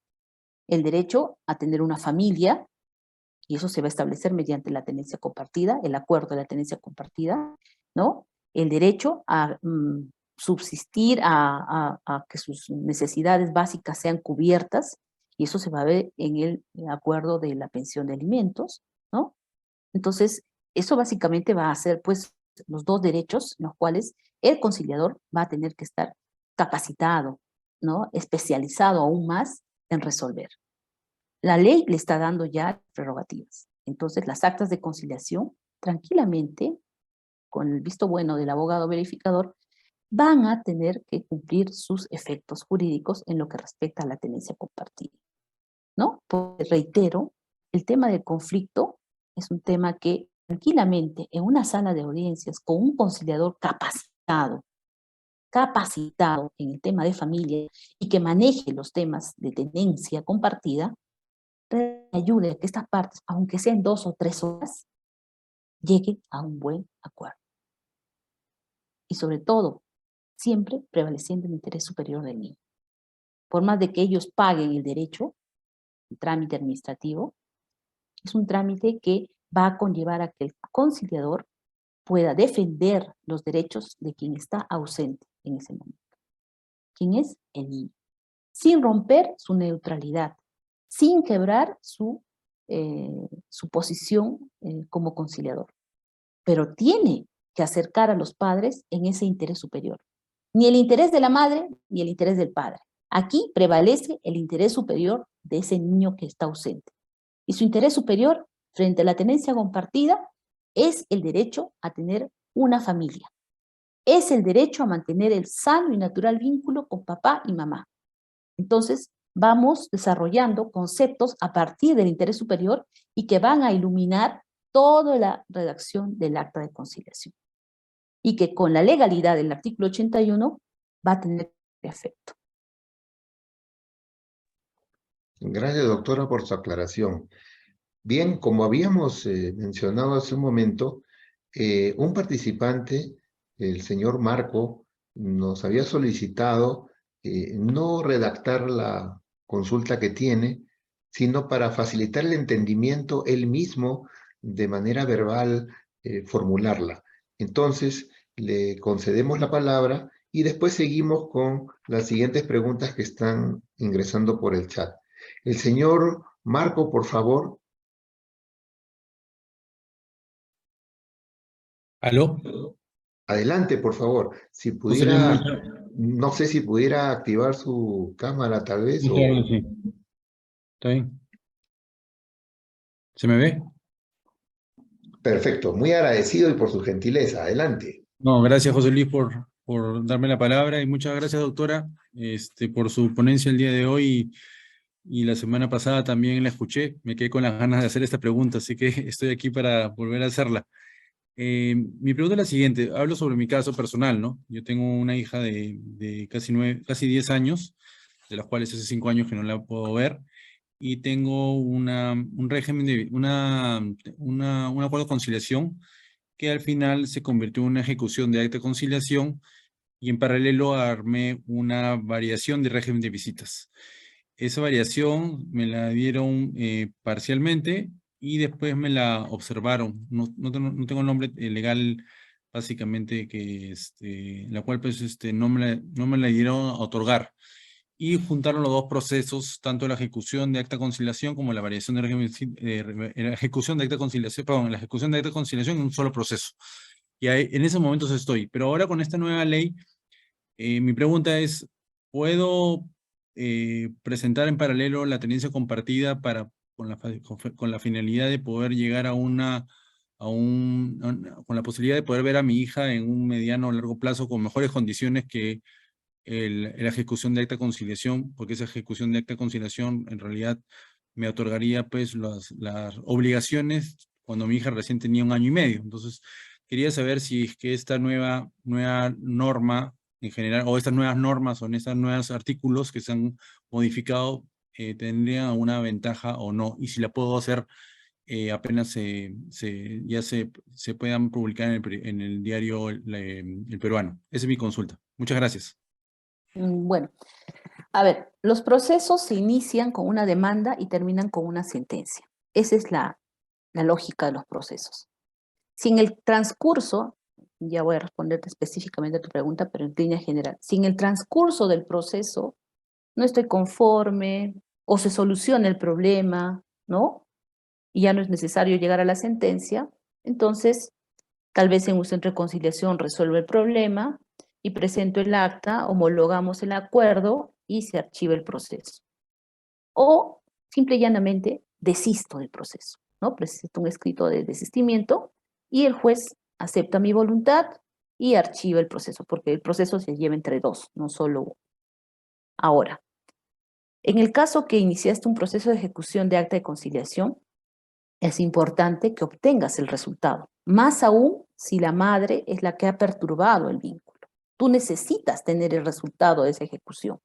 El derecho a tener una familia, y eso se va a establecer mediante la tenencia compartida, el acuerdo de la tenencia compartida, ¿no? El derecho a subsistir, a que sus necesidades básicas sean cubiertas, y eso se va a ver en el acuerdo de la pensión de alimentos, ¿no? Entonces, eso básicamente va a ser, pues, los dos derechos en los cuales el conciliador va a tener que estar capacitado, ¿no? Especializado aún más en resolver. La ley le está dando ya prerrogativas. Entonces, las actas de conciliación, tranquilamente, con el visto bueno del abogado verificador, van a tener que cumplir sus efectos jurídicos en lo que respecta a la tenencia compartida, ¿no? Porque, reitero, el tema del conflicto es un tema que tranquilamente en una sala de audiencias con un conciliador capacitado en el tema de familia y que maneje los temas de tenencia compartida, ayude a que estas partes, aunque sean 2 o 3 horas, lleguen a un buen acuerdo. Y sobre todo, siempre prevaleciendo el interés superior del niño. Por más de que ellos paguen el derecho, el trámite administrativo, es un trámite que va a conllevar a que el conciliador pueda defender los derechos de quien está ausente en ese momento. ¿Quién es? El niño. Sin romper su neutralidad, sin quebrar su posición como conciliador. Pero tiene que acercar a los padres en ese interés superior. Ni el interés de la madre, ni el interés del padre. Aquí prevalece el interés superior de ese niño que está ausente. Y su interés superior frente a la tenencia compartida es el derecho a tener una familia. Es el derecho a mantener el sano y natural vínculo con papá y mamá. Entonces, vamos desarrollando conceptos a partir del interés superior y que van a iluminar toda la redacción del acta de conciliación. Y que con la legalidad del artículo 81 va a tener efecto. Gracias, doctora, por su aclaración. Bien, como habíamos mencionado hace un momento, un participante, el señor Marco, nos había solicitado no redactar la consulta que tiene, sino para facilitar el entendimiento él mismo de manera verbal, formularla. Entonces, le concedemos la palabra y después seguimos con las siguientes preguntas que están ingresando por el chat. El señor Marco, por favor. ¿Aló? Adelante, por favor. Si José Luis, pudiera, no sé si pudiera activar su cámara tal vez muchas o... gracias. ¿Está bien? ¿Se me ve? Perfecto, muy agradecido y por su gentileza. Adelante. No, gracias José Luis por darme la palabra y muchas gracias doctora por su ponencia el día de hoy y la semana pasada también la escuché. Me quedé con las ganas de hacer esta pregunta, así que estoy aquí para volver a hacerla. Mi pregunta es la siguiente, hablo sobre mi caso personal, ¿no? Yo tengo una hija de casi 10 años, de las cuales hace 5 años que no la puedo ver, y tengo un régimen un acuerdo de conciliación que al final se convirtió en una ejecución de acta de conciliación y en paralelo armé una variación de régimen de visitas. Esa variación me la dieron parcialmente y después me la observaron. No tengo el nombre legal básicamente la cual pues no me la dieron a otorgar y juntaron los dos procesos, tanto la ejecución de acta de conciliación como la variación de régimen, la ejecución de acta de conciliación, perdón, la ejecución de acta de conciliación en un solo proceso. Y ahí, en esos momentos estoy. Pero ahora con esta nueva ley, mi pregunta es, ¿puedo presentar en paralelo la tenencia compartida con la finalidad de poder llegar con la posibilidad de poder ver a mi hija en un mediano o largo plazo con mejores condiciones que la ejecución de acta de conciliación, porque esa ejecución de acta de conciliación en realidad me otorgaría pues las obligaciones cuando mi hija recién tenía 1 año y medio? Entonces, quería saber si es que esta nueva norma en general, o estas nuevas normas o en estos nuevos artículos que se han modificado, tendrían alguna ventaja o no, y si la puedo hacer apenas se puedan publicar en el diario el Peruano. Esa es mi consulta. Muchas gracias. Bueno, a ver, los procesos se inician con una demanda y terminan con una sentencia. Esa es la lógica de los procesos. Si en el transcurso, ya voy a responderte específicamente a tu pregunta, pero en línea general, si en el transcurso del proceso no estoy conforme o se soluciona el problema, ¿no? Y ya no es necesario llegar a la sentencia, entonces tal vez en un centro de conciliación resuelve el problema y presento el acta, homologamos el acuerdo y se archiva el proceso. O simple y llanamente desisto del proceso, ¿no? Presento un escrito de desistimiento y el juez acepta mi voluntad y archiva el proceso, porque el proceso se lleva entre dos, no solo uno. Ahora, en el caso que iniciaste un proceso de ejecución de acta de conciliación, es importante que obtengas el resultado, más aún si la madre es la que ha perturbado el vínculo. Tú necesitas tener el resultado de esa ejecución.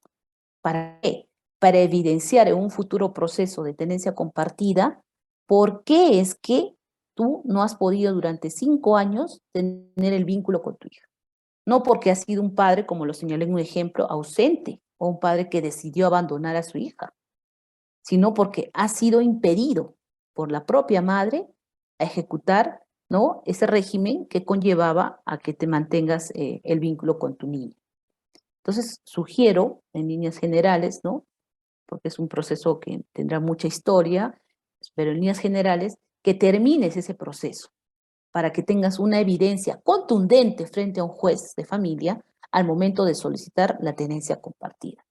¿Para qué? Para evidenciar en un futuro proceso de tenencia compartida por qué es que tú no has podido durante 5 años tener el vínculo con tu hija. No porque has sido un padre, como lo señalé en un ejemplo, ausente, o un padre que decidió abandonar a su hija, sino porque ha sido impedido por la propia madre a ejecutar, ¿no?, ese régimen que conllevaba a que te mantengas el vínculo con tu niño. Entonces, sugiero, en líneas generales, ¿no?, porque es un proceso que tendrá mucha historia, pero en líneas generales, que termines ese proceso para que tengas una evidencia contundente frente a un juez de familia al momento de solicitar la tenencia compartida.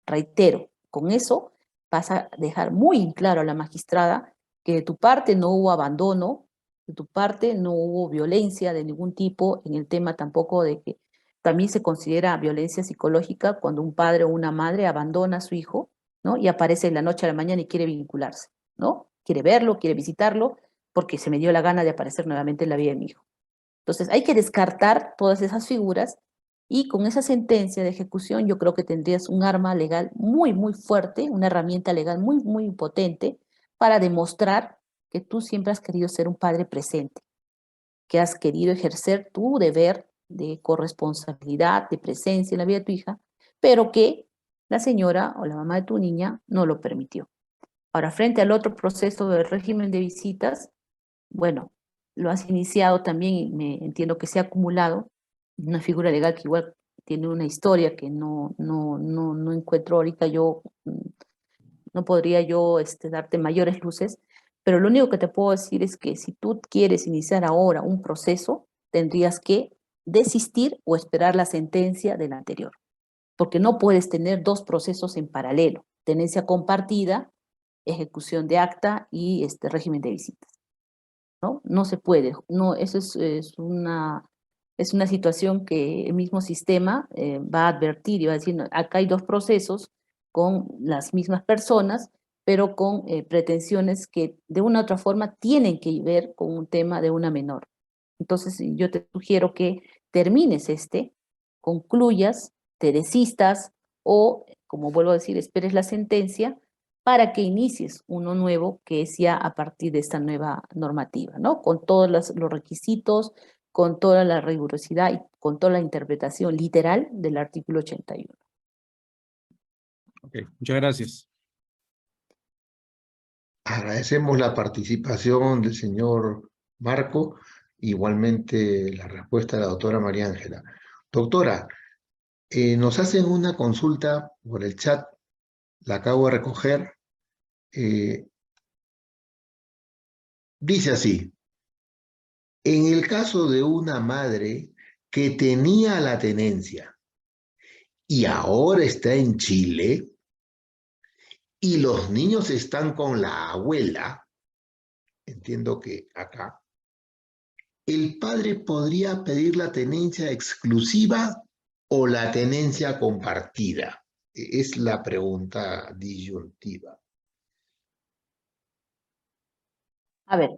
Reitero, con eso vas a dejar muy en claro a la magistrada que de tu parte no hubo abandono, de tu parte no hubo violencia de ningún tipo, en el tema tampoco de que también se considera violencia psicológica cuando un padre o una madre abandona a su hijo, ¿no?, y aparece de la noche a la mañana y quiere vincularse, ¿no? Quiere verlo, quiere visitarlo, porque se me dio la gana de aparecer nuevamente en la vida de mi hijo. Entonces hay que descartar todas esas figuras y con esa sentencia de ejecución yo creo que tendrías un arma legal muy, muy fuerte, una herramienta legal muy, muy potente para demostrar que tú siempre has querido ser un padre presente, que has querido ejercer tu deber de corresponsabilidad, de presencia en la vida de tu hija, pero que la señora o la mamá de tu niña no lo permitió. Ahora, frente al otro proceso del régimen de visitas, bueno, lo has iniciado también y me entiendo que se ha acumulado una figura legal que igual tiene una historia que no encuentro ahorita yo, no podría yo darte mayores luces, pero lo único que te puedo decir es que si tú quieres iniciar ahora un proceso, tendrías que desistir o esperar la sentencia del anterior, porque no puedes tener dos procesos en paralelo, tenencia compartida, ejecución de acta y régimen de visitas. ¿No? No se puede, no, eso es una situación que el mismo sistema va a advertir y va a decir, no, acá hay dos procesos con las mismas personas, pero con pretensiones que de una u otra forma tienen que ver con un tema de una menor. Entonces yo te sugiero que termines concluyas, te desistas o, como vuelvo a decir, esperes la sentencia para que inicies uno nuevo que es ya a partir de esta nueva normativa, ¿no? Con todos los requisitos, con toda la rigurosidad y con toda la interpretación literal del artículo 81. Ok, muchas gracias. Agradecemos la participación del señor Marco, igualmente la respuesta de la doctora María Ángela. Doctora, nos hacen una consulta por el chat, la acabo de recoger. Dice así: en el caso de una madre que tenía la tenencia y ahora está en Chile y los niños están con la abuela, entiendo que acá, ¿el padre podría pedir la tenencia exclusiva o la tenencia compartida? Es la pregunta disyuntiva. A ver,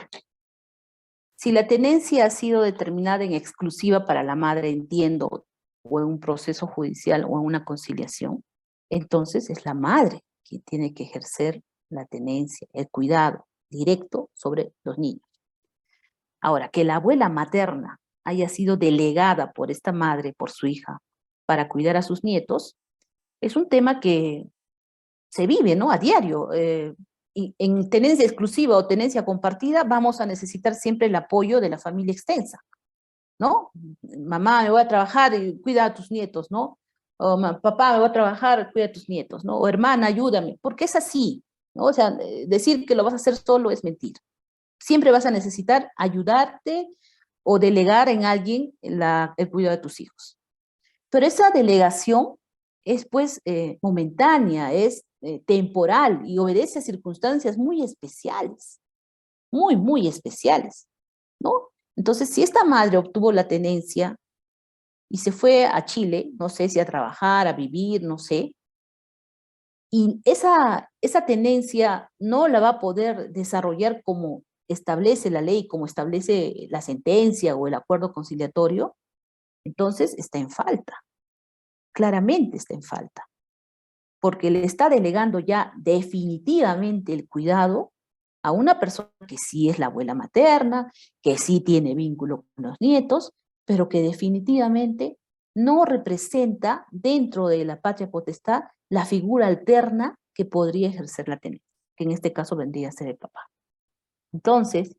si la tenencia ha sido determinada en exclusiva para la madre, entiendo, o en un proceso judicial o en una conciliación, entonces es la madre quien tiene que ejercer la tenencia, el cuidado directo sobre los niños. Ahora, que la abuela materna haya sido delegada por esta madre, por su hija, para cuidar a sus nietos, es un tema que se vive, ¿no?, a diario. Y en tenencia exclusiva o tenencia compartida vamos a necesitar siempre el apoyo de la familia extensa, ¿no? Mamá, me voy a trabajar y cuida a tus nietos, ¿no? O papá, me voy a trabajar, cuida a tus nietos, ¿no? O hermana, ayúdame, porque es así, ¿no? O sea, decir que lo vas a hacer solo es mentir. Siempre vas a necesitar ayudarte o delegar en alguien el cuidado de tus hijos. Pero esa delegación es pues momentánea, es temporal y obedece a circunstancias muy especiales, muy, muy especiales, ¿no? Entonces, si esta madre obtuvo la tenencia y se fue a Chile, no sé si a trabajar, a vivir, no sé, y esa tenencia no la va a poder desarrollar como establece la ley, como establece la sentencia o el acuerdo conciliatorio, entonces está en falta, claramente está en falta, porque le está delegando ya definitivamente el cuidado a una persona que sí es la abuela materna, que sí tiene vínculo con los nietos, pero que definitivamente no representa dentro de la patria potestad la figura alterna que podría ejercer la tenencia, que en este caso vendría a ser el papá. Entonces,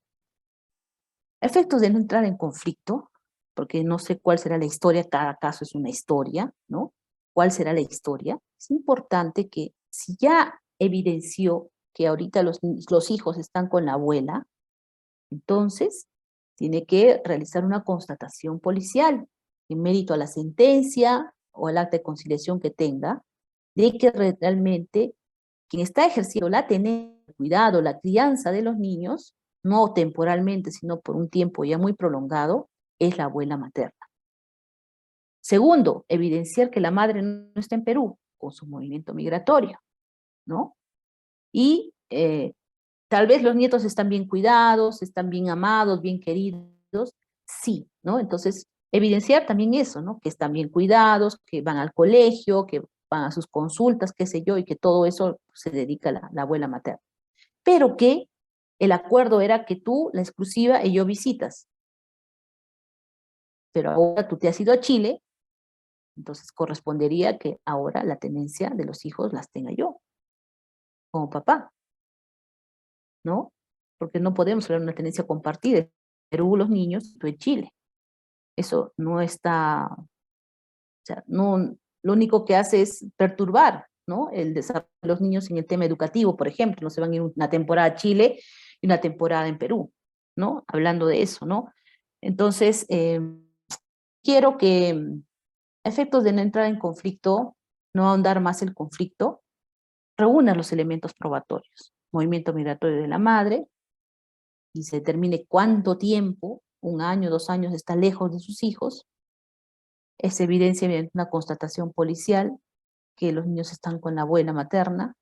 a efectos de no entrar en conflicto, porque no sé cuál será la historia, cada caso es una historia, ¿no? ¿Cuál será la historia? Es importante que si ya evidenció que ahorita los hijos están con la abuela, entonces tiene que realizar una constatación policial en mérito a la sentencia o al acta de conciliación que tenga, de que realmente quien está ejerciendo la tenencia, el cuidado, la crianza de los niños, no temporalmente, sino por un tiempo ya muy prolongado, es la abuela materna. Segundo, evidenciar que la madre no está en Perú con su movimiento migratorio, ¿no? Y tal vez los nietos están bien cuidados, están bien amados, bien queridos, sí, ¿no? Entonces, evidenciar también eso, ¿no? Que están bien cuidados, que van al colegio, que van a sus consultas, qué sé yo, y que todo eso se dedica a la abuela materna. Pero que el acuerdo era que tú, la exclusiva, y yo visitas. Pero ahora tú te has ido a Chile, entonces correspondería que ahora la tenencia de los hijos las tenga yo, como papá, ¿no? Porque no podemos hablar de una tenencia compartida. Perú los niños, tú en Chile. Eso no está, o sea, no, lo único que hace es perturbar, ¿no? El desarrollo de los niños en el tema educativo, por ejemplo, no se van a ir una temporada a Chile y una temporada en Perú, ¿no? Hablando de eso, ¿no? Entonces, quiero que, a efectos de no entrar en conflicto, no ahondar más el conflicto, reúna los elementos probatorios. Movimiento migratorio de la madre, y se determine cuánto tiempo, 1 año, 2 años, está lejos de sus hijos. Es evidencia mediante una constatación policial que los niños están con la abuela materna.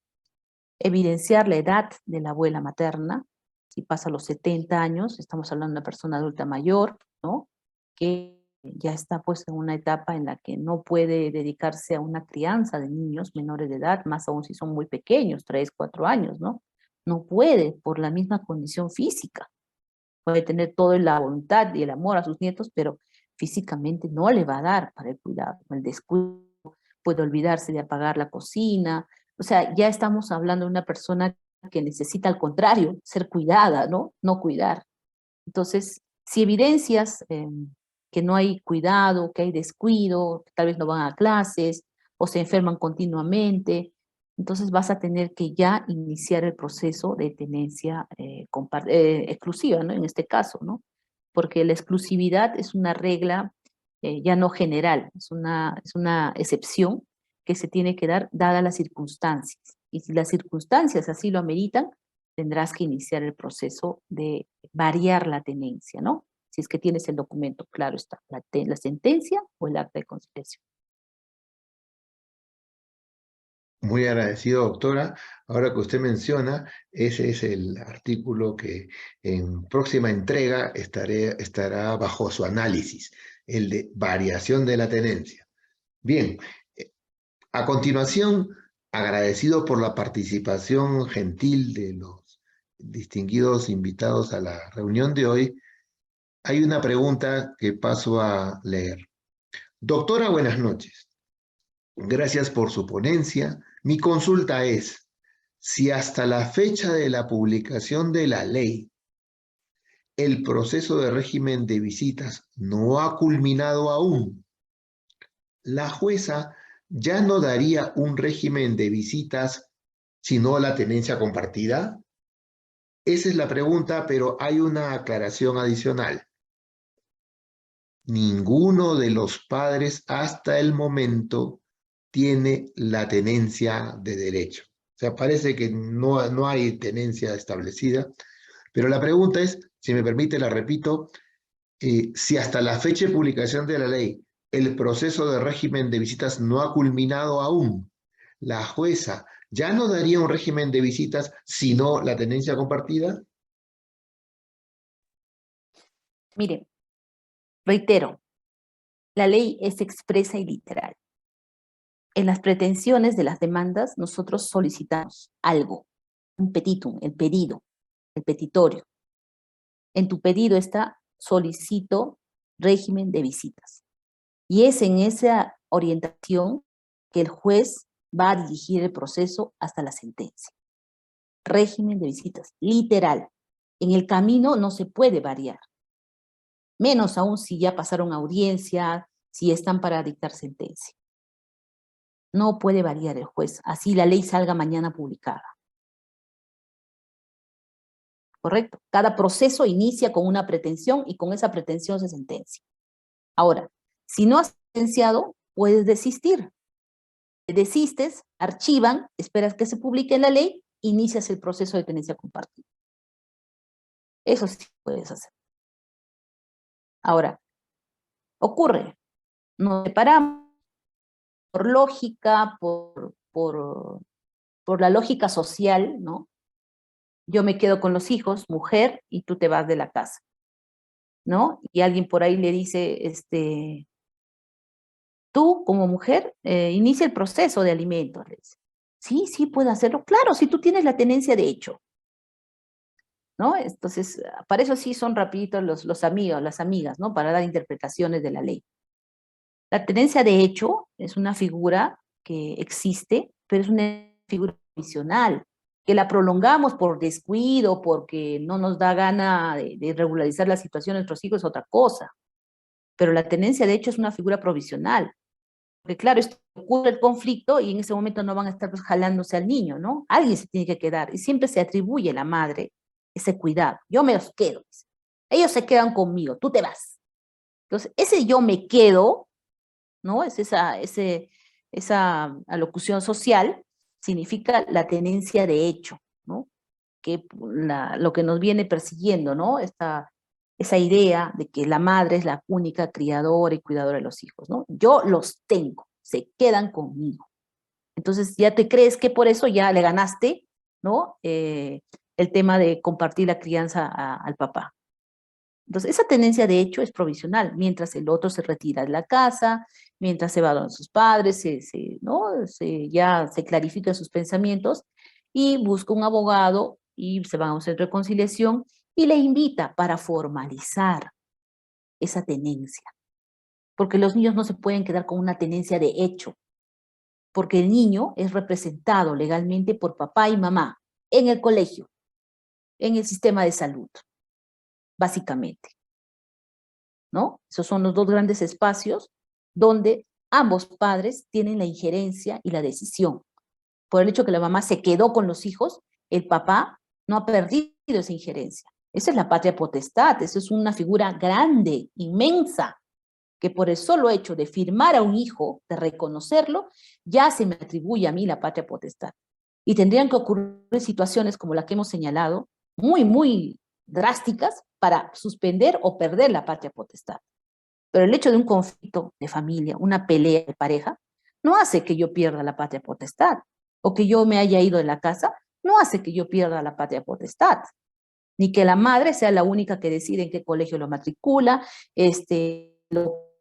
Evidenciar la edad de la abuela materna. Si pasa los 70 años, estamos hablando de una persona adulta mayor, ¿no? Que ya está pues en una etapa en la que no puede dedicarse a una crianza de niños menores de edad, más aún si son muy pequeños, 3, 4 años, ¿no? No puede por la misma condición física. Puede tener toda la voluntad y el amor a sus nietos, pero físicamente no le va a dar para el cuidado. El descuido, puede olvidarse de apagar la cocina. O sea, ya estamos hablando de una persona que necesita, al contrario, ser cuidada, ¿no? No cuidar. Entonces, si evidencias que no hay cuidado, que hay descuido, que tal vez no van a clases o se enferman continuamente, entonces vas a tener que ya iniciar el proceso de tenencia exclusiva, ¿no? En este caso, ¿no? Porque la exclusividad es una regla ya no general, es una excepción que se tiene que dar dadas las circunstancias. Y si las circunstancias así lo ameritan, tendrás que iniciar el proceso de variar la tenencia, ¿no? Si es que tienes el documento, claro está, la sentencia o el acta de conciliación. Muy agradecido, doctora. Ahora que usted menciona, ese es el artículo que en próxima entrega estará bajo su análisis, el de variación de la tenencia. Bien, a continuación, agradecido por la participación gentil de los distinguidos invitados a la reunión de hoy, hay una pregunta que paso a leer. Doctora, buenas noches. Gracias por su ponencia. Mi consulta es, si hasta la fecha de la publicación de la ley, el proceso de régimen de visitas no ha culminado aún, la jueza ya no daría un régimen de visitas, sino la tenencia compartida. Esa es la pregunta, pero hay una aclaración adicional. Ninguno de los padres hasta el momento tiene la tenencia de derecho. O sea, parece que no hay tenencia establecida, pero la pregunta es, si me permite, la repito, si hasta la fecha de publicación de la ley el proceso de régimen de visitas no ha culminado aún. La jueza ya no daría un régimen de visitas, sino la tenencia compartida. Mire, reitero, la ley es expresa y literal. En las pretensiones de las demandas, nosotros solicitamos algo, un petitum, el pedido, el petitorio. En tu pedido está solicito régimen de visitas. Y es en esa orientación que el juez va a dirigir el proceso hasta la sentencia. Régimen de visitas, literal. En el camino no se puede variar. Menos aún si ya pasaron audiencia, si están para dictar sentencia. No puede variar el juez, así la ley salga mañana publicada. ¿Correcto? Cada proceso inicia con una pretensión y con esa pretensión se sentencia. Ahora, si no has sentenciado, puedes desistir. Desistes, archivan, esperas que se publique en la ley, inicias el proceso de tenencia compartida. Eso sí puedes hacer. Ahora, ocurre, nos separamos por lógica, por la lógica social, ¿no? Yo me quedo con los hijos, mujer, y tú te vas de la casa, ¿no? Y alguien por ahí le dice, tú como mujer, inicia el proceso de alimentos. Sí, sí, puedo hacerlo. Claro, si tú tienes la tenencia de hecho, ¿no? Entonces, para eso sí son rapiditos los amigos, las amigas, ¿no? Para dar interpretaciones de la ley. La tenencia de hecho es una figura que existe, pero es una figura provisional, que la prolongamos por descuido, porque no nos da gana de regularizar la situación de nuestros hijos, es otra cosa. Pero la tenencia de hecho es una figura provisional. Porque claro, esto ocurre el conflicto y en ese momento no van a estar pues, jalándose al niño, ¿no? Alguien se tiene que quedar y siempre se atribuye a la madre ese cuidado. Yo me los quedo. Ellos se quedan conmigo, tú te vas. Entonces, ese yo me quedo, ¿no? Es esa alocución social, significa la tenencia de hecho, ¿no? Que lo que nos viene persiguiendo, ¿no? Esa idea de que la madre es la única criadora y cuidadora de los hijos, ¿no? Yo los tengo, se quedan conmigo. Entonces ya te crees que por eso ya le ganaste, ¿no? El tema de compartir la crianza al papá. Entonces esa tenencia de hecho es provisional, mientras el otro se retira de la casa, mientras se va donde sus padres, ¿no? Ya se clarifican sus pensamientos y busca un abogado y se van a un centro de conciliación y le invita para formalizar esa tenencia. Porque los niños no se pueden quedar con una tenencia de hecho, porque el niño es representado legalmente por papá y mamá en el colegio, en el sistema de salud, básicamente, ¿no? Esos son los dos grandes espacios donde ambos padres tienen la injerencia y la decisión. Por el hecho que la mamá se quedó con los hijos, el papá no ha perdido esa injerencia. Esa es la patria potestad, esa es una figura grande, inmensa, que por el solo hecho de firmar a un hijo, de reconocerlo, ya se me atribuye a mí la patria potestad. Y tendrían que ocurrir situaciones como la que hemos señalado, muy, muy drásticas, para suspender o perder la patria potestad. Pero el hecho de un conflicto de familia, una pelea de pareja, no hace que yo pierda la patria potestad, o que yo me haya ido de la casa, no hace que yo pierda la patria potestad, ni que la madre sea la única que decide en qué colegio lo matricula,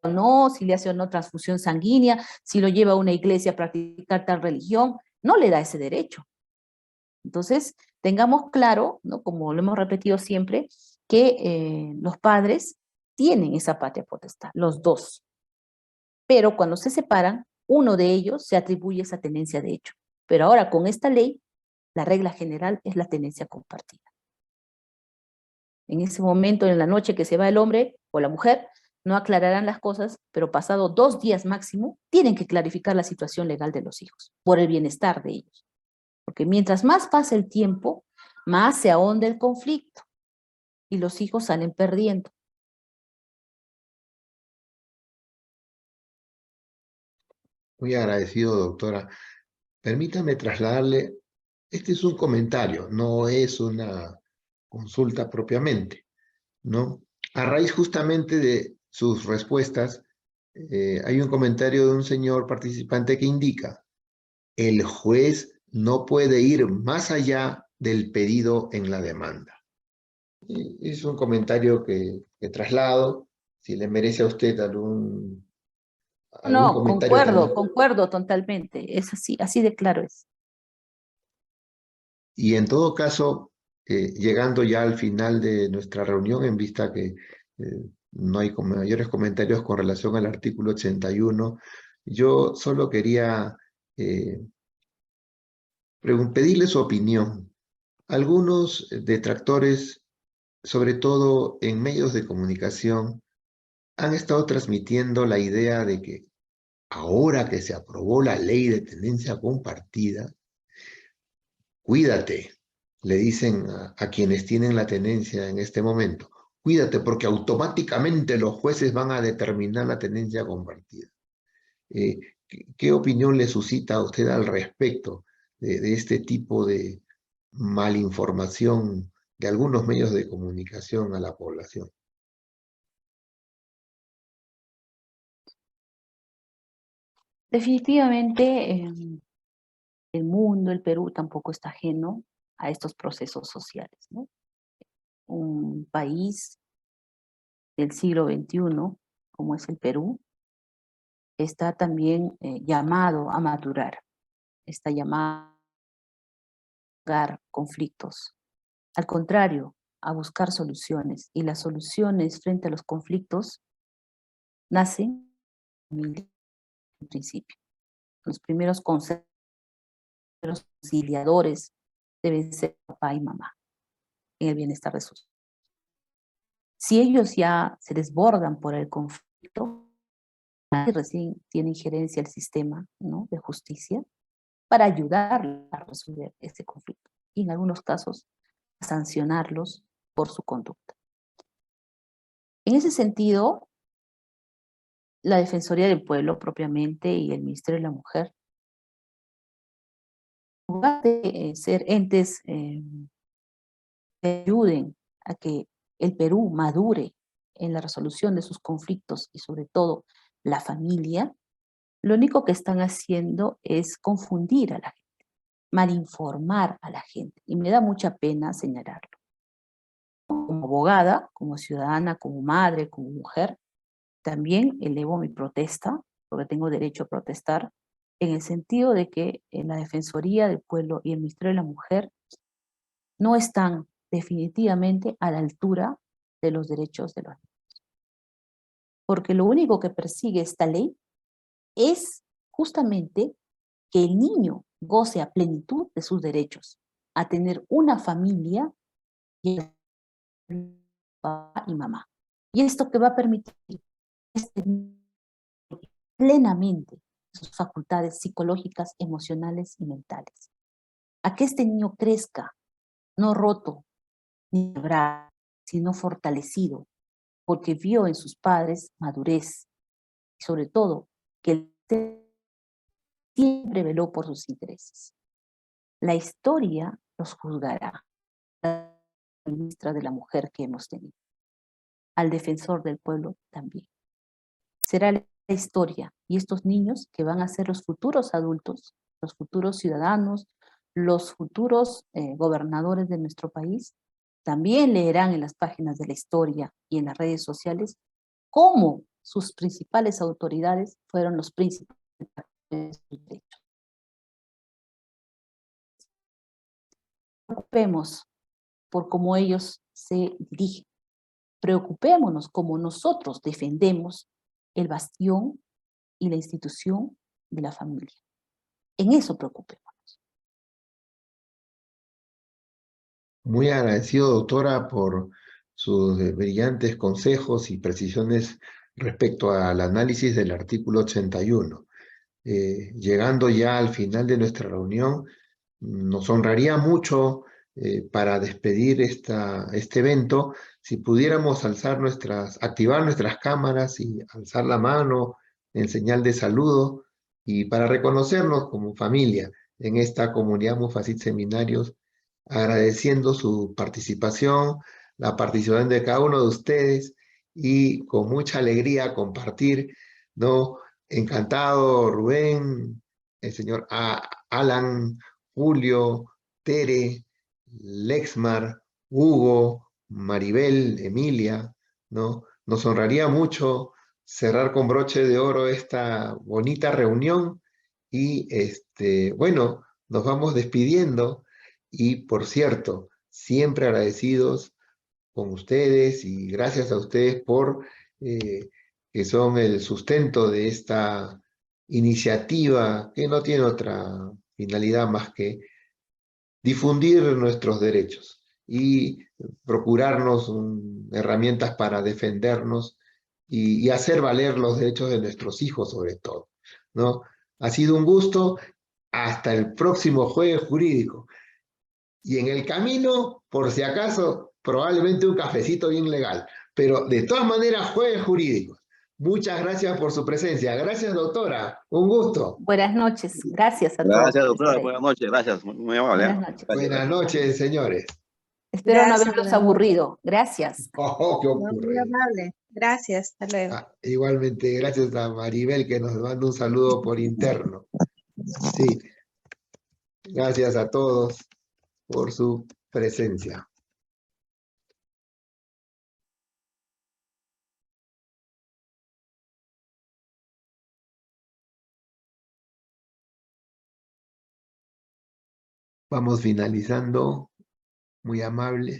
no, si le hace o no transfusión sanguínea, si lo lleva a una iglesia a practicar tal religión, no le da ese derecho. Entonces, tengamos claro, ¿no? Como lo hemos repetido siempre, que los padres tienen esa patria potestad, los dos. Pero cuando se separan, uno de ellos se atribuye esa tenencia de hecho. Pero ahora con esta ley, la regla general es la tenencia compartida. En ese momento, en la noche que se va el hombre o la mujer, no aclararán las cosas, pero pasado 2 días máximo, tienen que clarificar la situación legal de los hijos, por el bienestar de ellos. Porque mientras más pasa el tiempo, más se ahonda el conflicto y los hijos salen perdiendo. Muy agradecido, doctora. Permítame trasladarle, este es un comentario, no es una consulta propiamente, ¿no? A raíz justamente de sus respuestas, hay un comentario de un señor participante que indica: el juez no puede ir más allá del pedido en la demanda. Y es un comentario que traslado. Si le merece a usted algún No, comentario también. concuerdo totalmente. Es así, así de claro es. Y en todo caso, llegando ya al final de nuestra reunión, en vista que no hay mayores comentarios con relación al artículo 81, yo solo quería pedirle su opinión. Algunos detractores, sobre todo en medios de comunicación, han estado transmitiendo la idea de que ahora que se aprobó la ley de tenencia compartida, cuídate, le dicen a quienes tienen la tenencia en este momento, cuídate porque automáticamente los jueces van a determinar la tenencia compartida. ¿Qué opinión le suscita a usted al respecto de este tipo de malinformación de algunos medios de comunicación a la población? Definitivamente, el mundo, el Perú tampoco está ajeno a estos procesos sociales, ¿no? Un país del siglo XXI, como es el Perú, está también llamado a madurar, está llamado a buscar conflictos. Al contrario, a buscar soluciones. Y las soluciones frente a los conflictos nacen en principio. Los primeros consejos conciliadores deben ser papá y mamá en el bienestar de sus hijos. Si ellos ya se desbordan por el conflicto, recién tiene injerencia el sistema, ¿no?, de justicia para ayudar a resolver ese conflicto y en algunos casos a sancionarlos por su conducta. En ese sentido, la Defensoría del Pueblo propiamente y el Ministerio de la Mujer, en lugar de ser entes que ayuden a que el Perú madure en la resolución de sus conflictos y sobre todo la familia, lo único que están haciendo es confundir a la gente, malinformar a la gente. Y me da mucha pena señalarlo. Como abogada, como ciudadana, como madre, como mujer, también elevo mi protesta, porque tengo derecho a protestar, en el sentido de que la Defensoría del Pueblo y el Ministerio de la Mujer no están definitivamente a la altura de los derechos de los niños. Porque lo único que persigue esta ley es justamente que el niño goce a plenitud de sus derechos, a tener una familia y papá y mamá. Y esto que va a permitir plenamente sus facultades psicológicas, emocionales y mentales. A que este niño crezca, no roto, ni quebrado, sino fortalecido, porque vio en sus padres madurez y sobre todo que él siempre veló por sus intereses. La historia los juzgará, la ministra de la mujer que hemos tenido, al defensor del pueblo también. Será la historia y estos niños que van a ser los futuros adultos, los futuros ciudadanos, los futuros gobernadores de nuestro país, también leerán en las páginas de la historia y en las redes sociales cómo sus principales autoridades fueron los príncipes de sus derechos. Preocupemos por cómo ellos se dirigen. Preocupémonos como nosotros defendemos el bastión y la institución de la familia. En eso preocupémonos. Muy agradecido, doctora, por sus brillantes consejos y precisiones respecto al análisis del artículo 81. Llegando ya al final de nuestra reunión, nos honraría mucho para despedir este evento si pudiéramos activar nuestras cámaras y alzar la mano en señal de saludo y para reconocernos como familia en esta comunidad Mufacit Seminarios, agradeciendo su participación, la participación de cada uno de ustedes y con mucha alegría compartir ¿no? Encantado, Rubén, el señor Alan, Julio, Tere, Lexmar, Hugo, Maribel, Emilia, ¿no? Nos honraría mucho cerrar con broche de oro esta bonita reunión y, bueno, nos vamos despidiendo y, por cierto, siempre agradecidos con ustedes y gracias a ustedes por que son el sustento de esta iniciativa que no tiene otra finalidad más que difundir nuestros derechos y procurarnos herramientas para defendernos y hacer valer los derechos de nuestros hijos sobre todo, ¿no? Ha sido un gusto. Hasta el próximo jueves jurídico. Y en el camino, por si acaso, probablemente un cafecito bien legal. Pero de todas maneras, jueves jurídicos. Muchas gracias por su presencia. Gracias, doctora. Un gusto. Buenas noches. Gracias a todos Gracias, por doctora. estar ahí. Buenas noches. Gracias. Muy amable. Buenas noches. Gracias, Buenas gracias. noches, señores. Espero no Gracias, haberlos buenas noches. aburrido. Gracias. Oh, qué Muy ocurre. amable. Gracias. Hasta luego. Igualmente, gracias a Maribel que nos manda un saludo por interno. Sí, gracias a todos por su presencia. Vamos finalizando, muy amables.